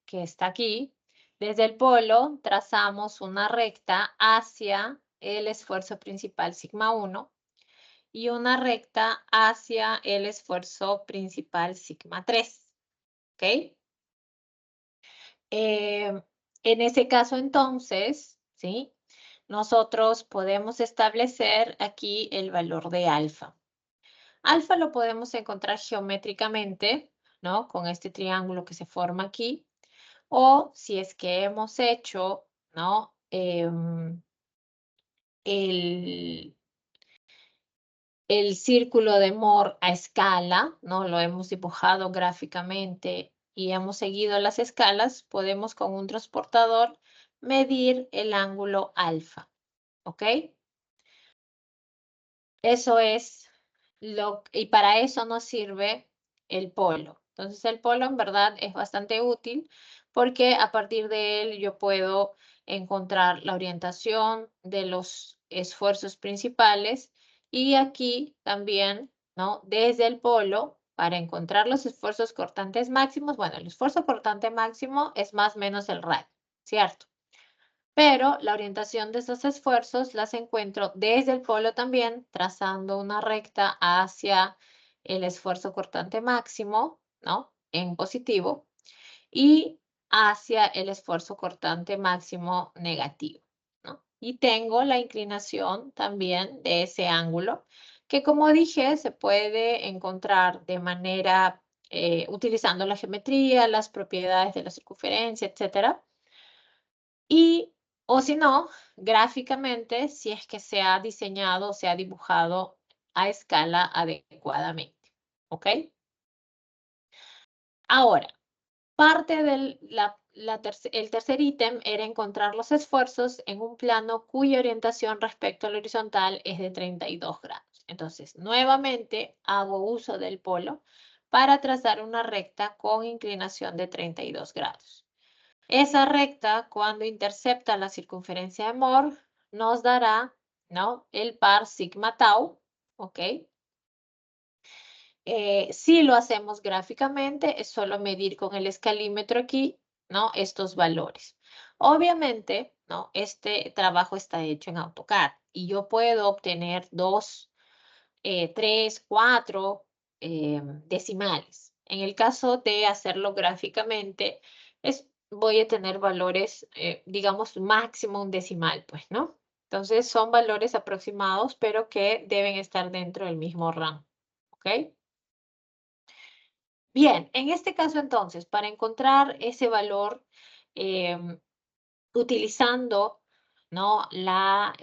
Que está aquí. Desde el polo trazamos una recta hacia el esfuerzo principal sigma 1 y una recta hacia el esfuerzo principal sigma 3. ¿Ok? En ese caso, entonces, ¿sí? Nosotros podemos establecer aquí el valor de alfa. Alfa lo podemos encontrar geométricamente, ¿no? Con este triángulo que se forma aquí. O si es que hemos hecho, ¿no? El círculo de Moore a escala, ¿no? Lo hemos dibujado gráficamente y hemos seguido las escalas, podemos con un transportador medir el ángulo alfa, ¿ok? Eso es y para eso nos sirve el polo. Entonces el polo en verdad es bastante útil porque a partir de él yo puedo encontrar la orientación de los esfuerzos principales y aquí también, ¿no? Desde el polo, para encontrar los esfuerzos cortantes máximos, bueno, el esfuerzo cortante máximo es más o menos el radio, ¿cierto? Pero la orientación de esos esfuerzos las encuentro desde el polo también, trazando una recta hacia el esfuerzo cortante máximo, ¿no? En positivo, y hacia el esfuerzo cortante máximo negativo, ¿no? Y tengo la inclinación también de ese ángulo, que como dije, se puede encontrar de manera, utilizando la geometría, las propiedades de la circunferencia, etcétera. Y, o si no, gráficamente, si es que se ha diseñado o se ha dibujado a escala adecuadamente. ¿Ok? Ahora, parte del el tercer ítem era encontrar los esfuerzos en un plano cuya orientación respecto al horizontal es de 32 grados. Entonces, nuevamente hago uso del polo para trazar una recta con inclinación de 32 grados. Esa recta, cuando intercepta la circunferencia de Moore, nos dará, ¿no? El par sigma tau, ¿ok? Si lo hacemos gráficamente, es solo medir con el escalímetro aquí, ¿no? Estos valores. Obviamente, ¿no? Este trabajo está hecho en AutoCAD y yo puedo obtener 2, 3, 4 decimales. En el caso de hacerlo gráficamente, voy a tener valores, digamos, máximo un decimal, pues, ¿no? Entonces son valores aproximados, pero que deben estar dentro del mismo rango, ¿ok? Bien, en este caso entonces, para encontrar ese valor utilizando, ¿no? la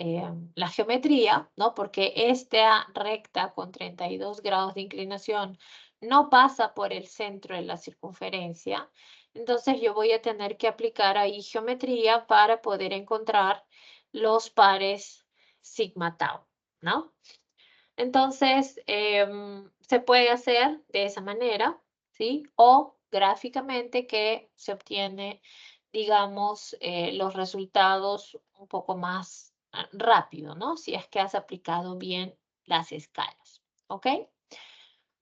geometría, ¿no? Porque esta recta con 32 grados de inclinación no pasa por el centro de la circunferencia, entonces yo voy a tener que aplicar ahí geometría para poder encontrar los pares sigma tau, ¿no? Entonces, se puede hacer de esa manera, ¿sí? O gráficamente que se obtiene, digamos, los resultados un poco más rápido, ¿no? Si es que has aplicado bien las escalas, ¿ok?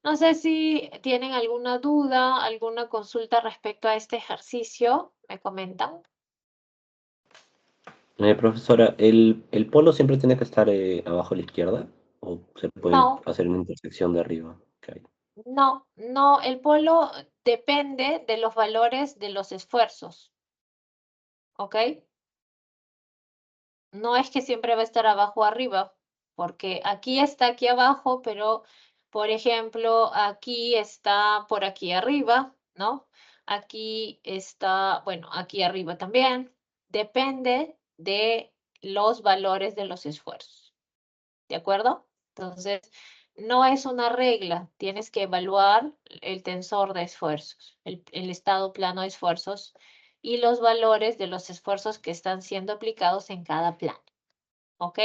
No sé si tienen alguna duda, alguna consulta respecto a este ejercicio, me comentan. Profesora, ¿el polo siempre tiene que estar abajo a la izquierda? ¿O se puede No, hacer una intersección de arriba? Que hay? no, el polo depende de los valores de los esfuerzos, ¿ok? No es que siempre va a estar abajo o arriba, porque aquí está aquí abajo, pero, por ejemplo, aquí está por aquí arriba, ¿no? Aquí está, bueno, aquí arriba también. Depende de los valores de los esfuerzos, ¿de acuerdo? Entonces, no es una regla, tienes que evaluar el tensor de esfuerzos, el estado plano de esfuerzos y los valores de los esfuerzos que están siendo aplicados en cada plano. ¿Ok?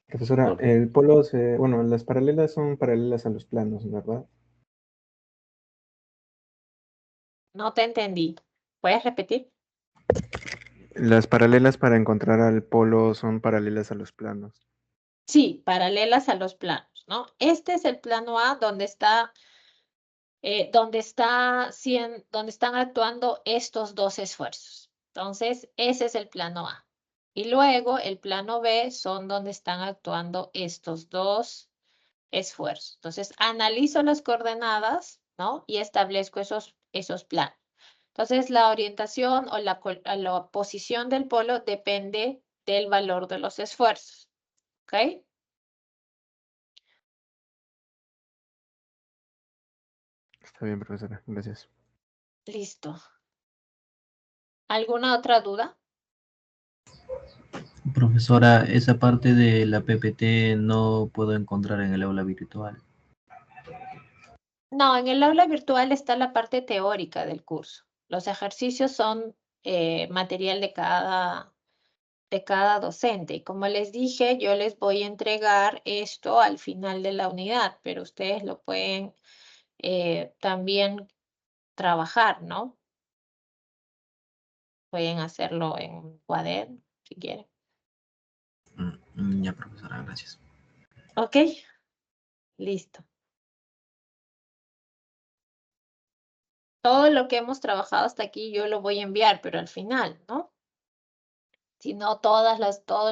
Profesora, Ok. el polo bueno, las paralelas son paralelas a los planos, ¿verdad? No te entendí. ¿Puedes repetir? Las paralelas para encontrar al polo son paralelas a los planos. Sí, paralelas a los planos, ¿no? Este es el plano A donde donde están actuando estos dos esfuerzos. Entonces, ese es el plano A. Y luego el plano B son donde están actuando estos dos esfuerzos. Entonces, analizo las coordenadas, ¿no? Y establezco esos planos. Entonces, la orientación o la posición del polo depende del valor de los esfuerzos. ¿Ok? Está bien, profesora, gracias. Listo. ¿Alguna otra duda? Profesora, esa parte de la PPT no puedo encontrar en el aula virtual. No, en el aula virtual está la parte teórica del curso. Los ejercicios son material de cada docente. Y como les dije, yo les voy a entregar esto al final de la unidad, pero ustedes lo pueden también trabajar, ¿no? Pueden hacerlo en un cuaderno, si quieren. Ya, profesora, gracias. ¿Ok? Listo. Todo lo que hemos trabajado hasta aquí yo lo voy a enviar, pero al final, ¿no? Si no, todos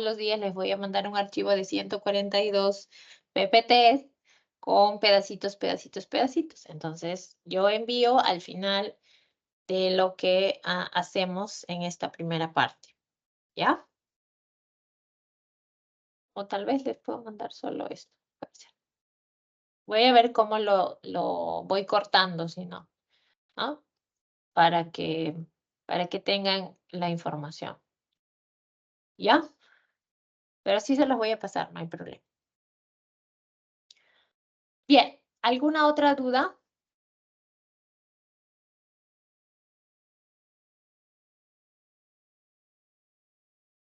los días les voy a mandar un archivo de 142 PPTs con pedacitos, pedacitos, pedacitos. Entonces, yo envío al final de lo que hacemos en esta primera parte. ¿Ya? O tal vez les puedo mandar solo esto. Puede ser. Voy a ver cómo lo voy cortando, si no, ¿no? Para que tengan la información. ¿Ya? Pero sí se los voy a pasar, no hay problema. Bien, ¿alguna otra duda?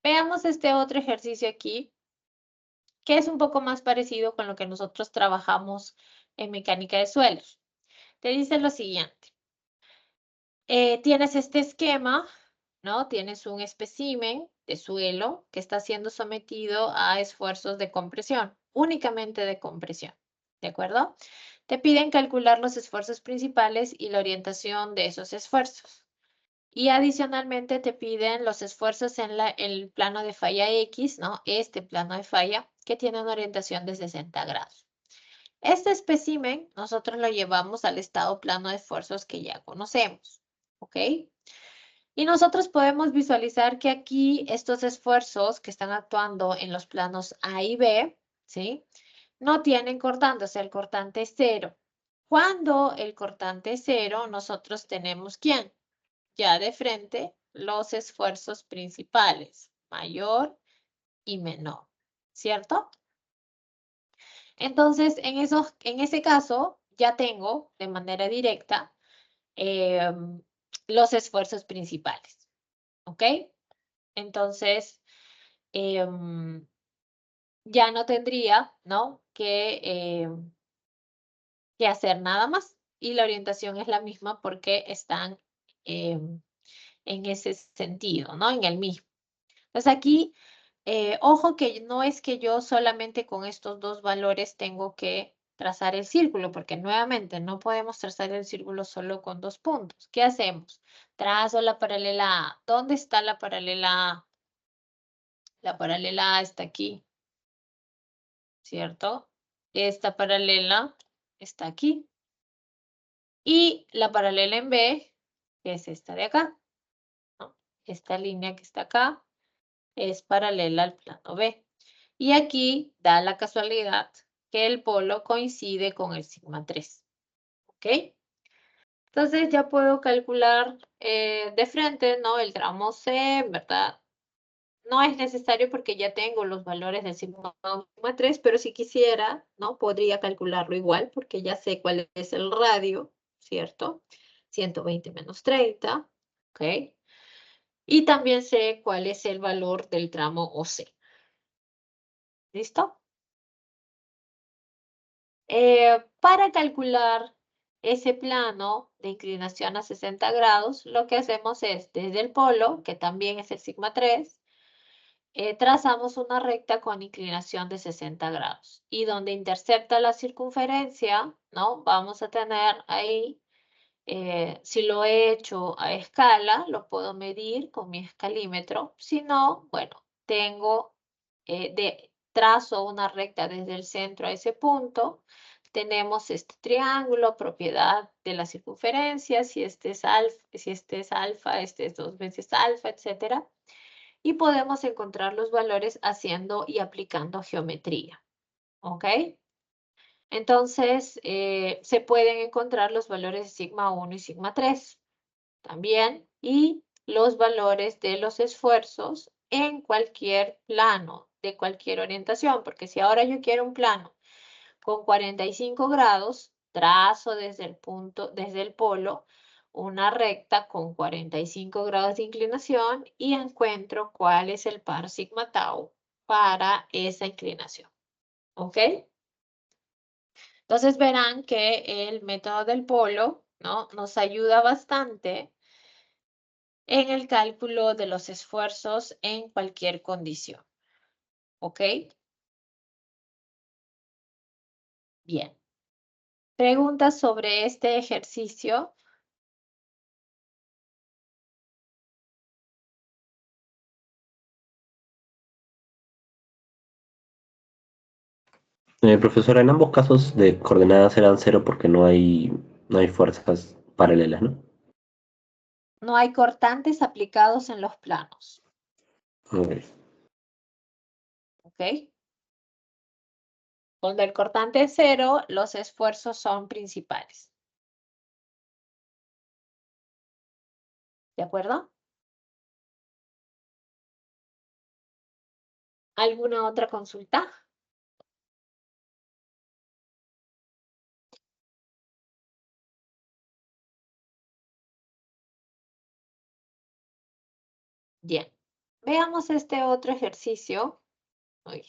Veamos este otro ejercicio aquí, que es un poco más parecido con lo que nosotros trabajamos en mecánica de suelos. Te dice lo siguiente. Tienes este esquema, ¿no? Tienes un espécimen de suelo que está siendo sometido a esfuerzos de compresión, únicamente de compresión, ¿de acuerdo? Te piden calcular los esfuerzos principales y la orientación de esos esfuerzos. Y adicionalmente te piden los esfuerzos en el plano de falla X, ¿no? Este plano de falla que tiene una orientación de 60 grados. Este espécimen nosotros lo llevamos al estado plano de esfuerzos que ya conocemos, ¿ok? Y nosotros podemos visualizar que aquí estos esfuerzos que están actuando en los planos A y B, ¿sí? No tienen cortante, o sea, el cortante es 0. Cuando el cortante es 0, nosotros tenemos ¿quién? Ya de frente los esfuerzos principales, mayor y menor, ¿cierto? Entonces, en ese caso, ya tengo de manera directa los esfuerzos principales, ¿ok? Entonces, ya no tendría, ¿no? Que hacer nada más. Y la orientación es la misma porque están en ese sentido, ¿no? En el mismo. Entonces aquí, ojo que no es que yo solamente con estos dos valores tengo que trazar el círculo, porque nuevamente no podemos trazar el círculo solo con 2 puntos. ¿Qué hacemos? Trazo la paralela A. ¿Dónde está la paralela A? La paralela A está aquí, ¿cierto? Esta paralela está aquí. Y la paralela en B, que es esta de acá, ¿no? Esta línea que está acá es paralela al plano B. Y aquí da la casualidad que el polo coincide con el sigma 3. ¿Ok? Entonces ya puedo calcular de frente, ¿no? El tramo C, ¿verdad? No es necesario porque ya tengo los valores del sigma 1 y sigma 3, pero si quisiera, ¿no? Podría calcularlo igual porque ya sé cuál es el radio, ¿cierto? 120 menos 30, ¿ok? Y también sé cuál es el valor del tramo OC. ¿Listo? Para calcular ese plano de inclinación a 60 grados, lo que hacemos es, desde el polo, que también es el sigma 3, trazamos una recta con inclinación de 60 grados. Y donde intercepta la circunferencia, ¿no? Vamos a tener ahí, si lo he hecho a escala, lo puedo medir con mi escalímetro. Si no, bueno, trazo una recta desde el centro a ese punto. Tenemos este triángulo, propiedad de la circunferencia, si este es alfa, este es 2 veces alfa, etcétera. Y podemos encontrar los valores haciendo y aplicando geometría. ¿Ok? Entonces, se pueden encontrar los valores de sigma 1 y sigma 3 también, y los valores de los esfuerzos en cualquier plano, de cualquier orientación, porque si ahora yo quiero un plano con 45 grados, trazo desde el polo, una recta con 45 grados de inclinación y encuentro cuál es el par sigma tau para esa inclinación. ¿Ok? Entonces verán que el método del polo, ¿no? Nos ayuda bastante en el cálculo de los esfuerzos en cualquier condición. ¿Ok? Bien. ¿Preguntas sobre este ejercicio? Profesora, en ambos casos de coordenadas eran 0 porque no hay fuerzas paralelas, ¿no? No hay cortantes aplicados en los planos. Ok. ¿Ok? Donde el cortante es 0, los esfuerzos son principales. ¿De acuerdo? ¿Alguna otra consulta? Bien. Veamos este otro ejercicio. Uy.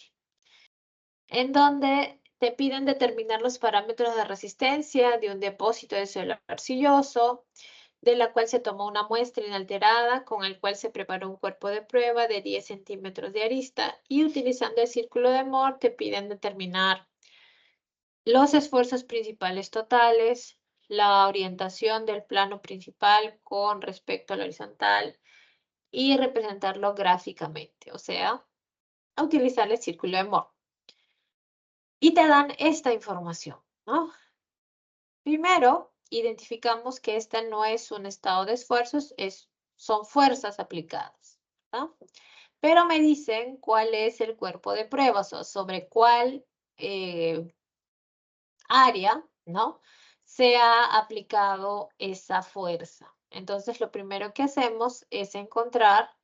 En donde te piden determinar los parámetros de resistencia de un depósito de suelo arcilloso, de la cual se tomó una muestra inalterada, con el cual se preparó un cuerpo de prueba de 10 centímetros de arista, y utilizando el círculo de Moore te piden determinar los esfuerzos principales totales, la orientación del plano principal con respecto al horizontal y representarlo gráficamente, o sea, utilizar el círculo de Moore. Y te dan esta información, ¿no? Primero, identificamos que este no es un estado de esfuerzos, son fuerzas aplicadas, ¿no? Pero me dicen cuál es el cuerpo de pruebas o sobre cuál área, ¿no? se ha aplicado esa fuerza. Entonces, lo primero que hacemos es encontrar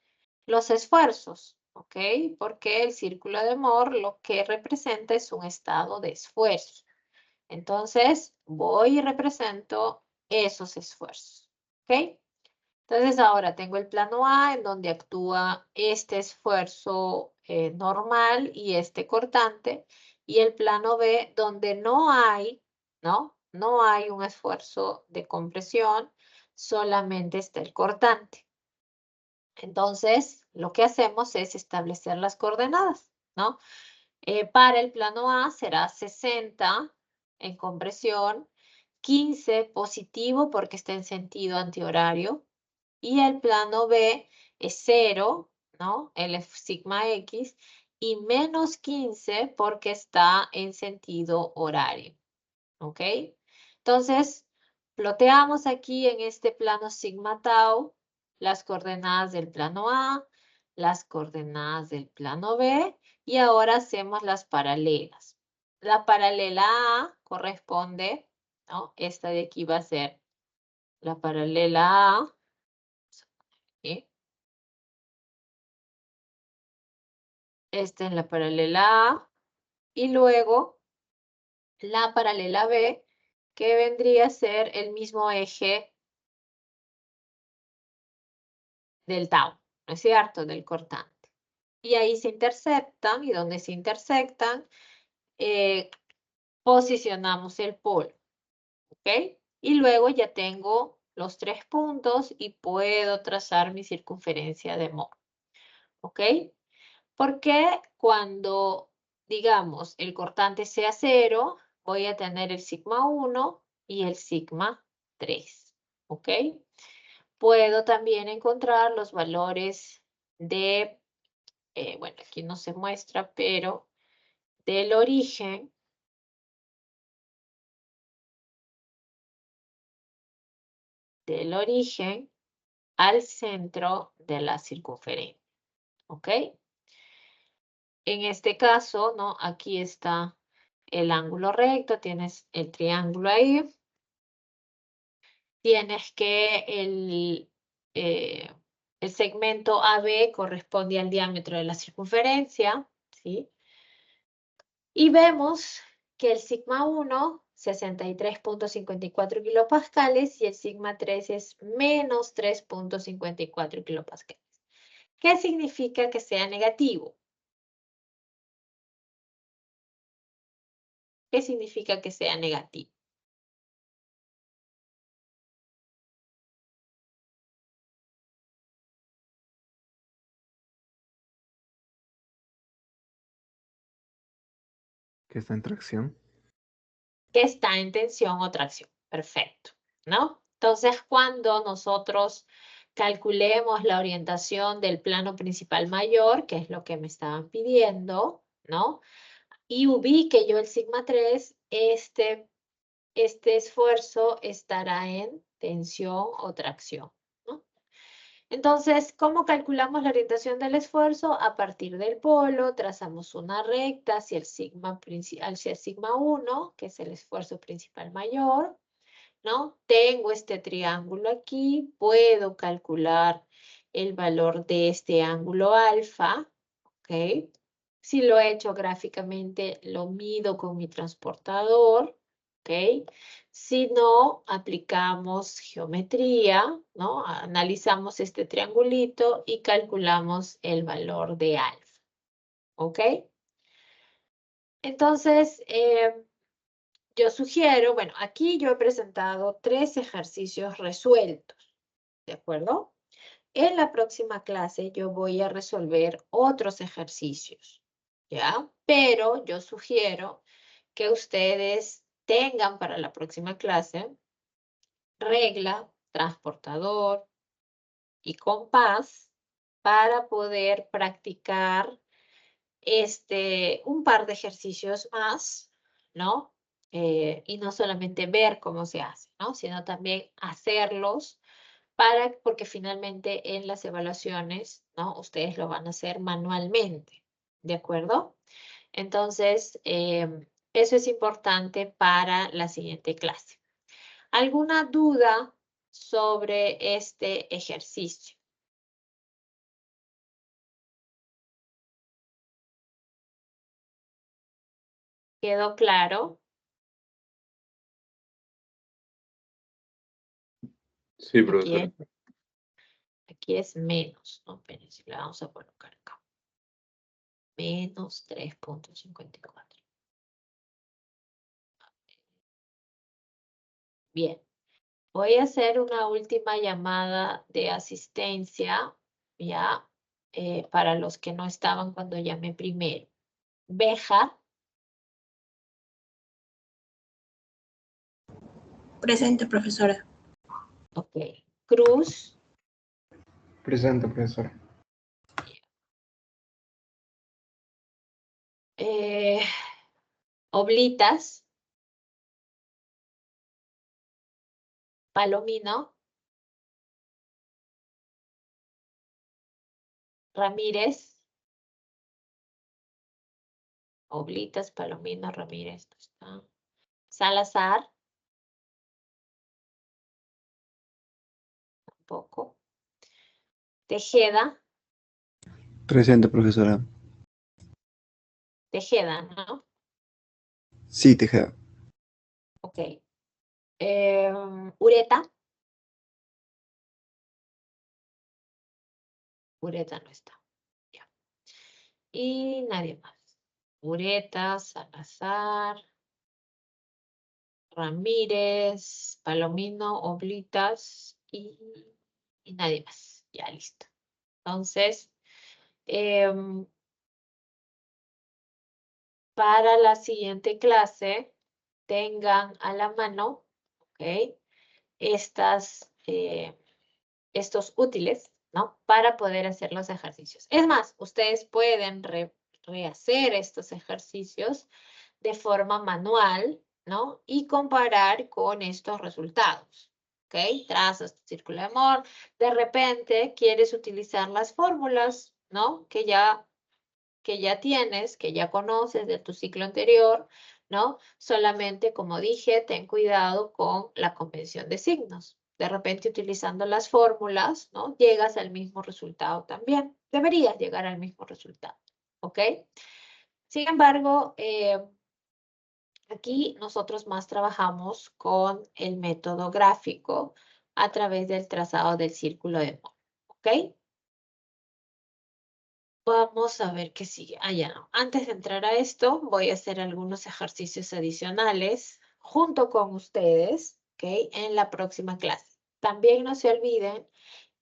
los esfuerzos, ¿ok? Porque el círculo de Moore lo que representa es un estado de esfuerzo. Entonces, voy y represento esos esfuerzos, ¿ok? Entonces, ahora tengo el plano A en donde actúa este esfuerzo normal y este cortante, y el plano B donde no hay, ¿no? No hay un esfuerzo de compresión, solamente está el cortante. Entonces, lo que hacemos es establecer las coordenadas, ¿no? Para el plano A será 60 en compresión, 15 positivo porque está en sentido antihorario, y el plano B es 0, ¿no? El sigma X, y menos 15 porque está en sentido horario, ¿ok? Entonces, ploteamos aquí en este plano sigma tau las coordenadas del plano A, las coordenadas del plano B, y ahora hacemos las paralelas. La paralela A corresponde, ¿no? Esta de aquí va a ser la paralela A, ¿sí? Esta es la paralela A, y luego la paralela B, que vendría a ser el mismo eje del tau, ¿no es cierto? Del cortante. Y ahí se interceptan, y donde se intersectan, posicionamos el polo, ¿ok? Y luego ya tengo los 3 puntos y puedo trazar mi circunferencia de Moore, ¿ok? Porque cuando, digamos, el cortante sea 0, voy a tener el sigma 1 y el sigma 3, ¿ok? Puedo también encontrar los valores de, bueno, aquí no se muestra, pero del origen al centro de la circunferencia, ¿ok? En este caso, ¿no? Aquí está el ángulo recto, tienes el triángulo ahí. Tienes que el segmento AB corresponde al diámetro de la circunferencia, ¿sí? Y vemos que el sigma 1, 63.54 kilopascales, y el sigma 3 es menos 3.54 kilopascales. ¿Qué significa que sea negativo? ¿Qué significa que sea negativo? Que está en tracción. Que está en tensión o tracción. Perfecto, ¿no? Entonces, cuando nosotros calculemos la orientación del plano principal mayor, que es lo que me estaban pidiendo, ¿no? Y ubique yo el sigma 3, este esfuerzo estará en tensión o tracción, ¿no? Entonces, ¿cómo calculamos la orientación del esfuerzo? A partir del polo, trazamos una recta hacia el sigma 1, que es el esfuerzo principal mayor, ¿no? Tengo este triángulo aquí, puedo calcular el valor de este ángulo alfa, ¿ok? Si lo he hecho gráficamente, lo mido con mi transportador, ¿ok? Si no, aplicamos geometría, ¿no? Analizamos este triangulito y calculamos el valor de alfa, ¿ok? Entonces, yo sugiero, bueno, aquí yo he presentado 3 ejercicios resueltos, ¿de acuerdo? En la próxima clase yo voy a resolver otros ejercicios, ¿ya? Pero yo sugiero que ustedes tengan para la próxima clase regla, transportador y compás para poder practicar un par de ejercicios más, ¿no? Y no solamente ver cómo se hace, ¿no? Sino también hacerlos porque finalmente en las evaluaciones, ¿no? Ustedes lo van a hacer manualmente, ¿de acuerdo? Entonces, eso es importante para la siguiente clase. ¿Alguna duda sobre este ejercicio? ¿Quedó claro? Sí, Aquí profesora. aquí es menos, ¿no? Espérense, le vamos a colocar acá. Menos 3.54. Bien. Voy a hacer una última llamada de asistencia, ya, para los que no estaban cuando llamé primero. Beja, Presente, profesora. ok. Cruz, Presente, profesora. eh, Oblitas, Palomino, Ramírez, Oblitas, Palomino, Ramírez, no está. Salazar, tampoco. Tejeda, Presente, profesora. Tejeda, ¿no? Sí, Tejeda. Ok. Ureta. Ureta no está. Ya. Y nadie más. Ureta, Salazar, Ramírez, Palomino, Oblitas y nadie más. Ya listo. Entonces, para la siguiente clase, tengan a la mano, ¿ok? Estos útiles, ¿no? Para poder hacer los ejercicios. Es más, ustedes pueden rehacer estos ejercicios de forma manual, ¿no? Y comparar con estos resultados, ¿ok? Trazas tu círculo de amor. De repente quieres utilizar las fórmulas, ¿no? Que ya tienes, que ya conoces de tu ciclo anterior, ¿no? Solamente, como dije, ten cuidado con la convención de signos. De repente, utilizando las fórmulas, ¿no? Llegas al mismo resultado también. Deberías llegar al mismo resultado, ¿ok? Sin embargo, aquí nosotros más trabajamos con el método gráfico a través del trazado del círculo de Mohr, ¿ok? Vamos a ver qué sigue. Ah, ya no. Antes de entrar a esto, voy a hacer algunos ejercicios adicionales junto con ustedes, ¿ok? En la próxima clase. También no se olviden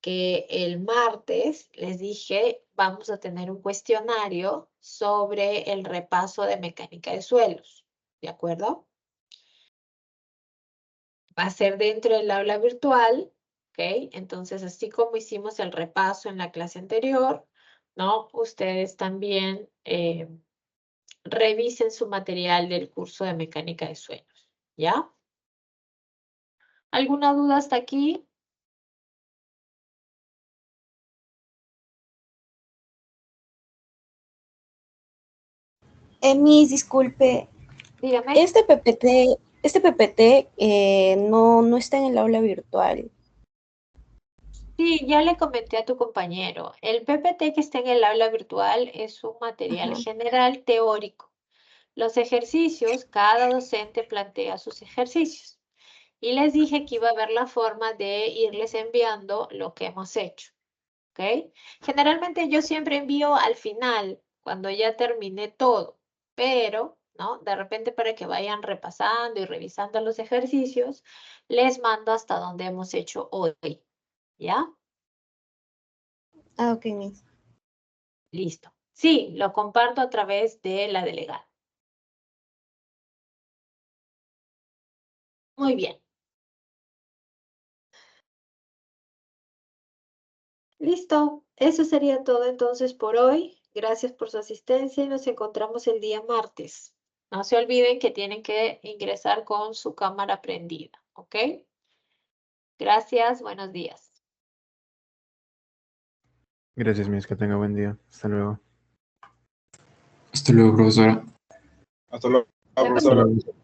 que el martes, les dije, vamos a tener un cuestionario sobre el repaso de mecánica de suelos, ¿de acuerdo? Va a ser dentro del aula virtual, ¿ok? Entonces, así como hicimos el repaso en la clase anterior, ¿no? Ustedes también revisen su material del curso de mecánica de suelos, ¿ya? ¿Alguna duda hasta aquí? Miss, disculpe, Dígame. este PPT no está en el aula virtual. Sí, ya le comenté a tu compañero. El PPT que está en el aula virtual es un material Ajá. general teórico. Los ejercicios, cada docente plantea sus ejercicios. Y les dije que iba a haber la forma de irles enviando lo que hemos hecho, ¿ok? Generalmente yo siempre envío al final, cuando ya terminé todo, pero, ¿no? De repente para que vayan repasando y revisando los ejercicios, les mando hasta donde hemos hecho hoy, ¿ya? Ah, ok, Miss. Listo. Sí, lo comparto a través de la delegada. Muy bien. Listo. Eso sería todo entonces por hoy. Gracias por su asistencia y nos encontramos el día martes. No se olviden que tienen que ingresar con su cámara prendida, ¿ok? Gracias, buenos días. Gracias, mis, que tenga buen día. Hasta luego. Hasta luego, profesora. Hasta luego, Hasta profesora. luego.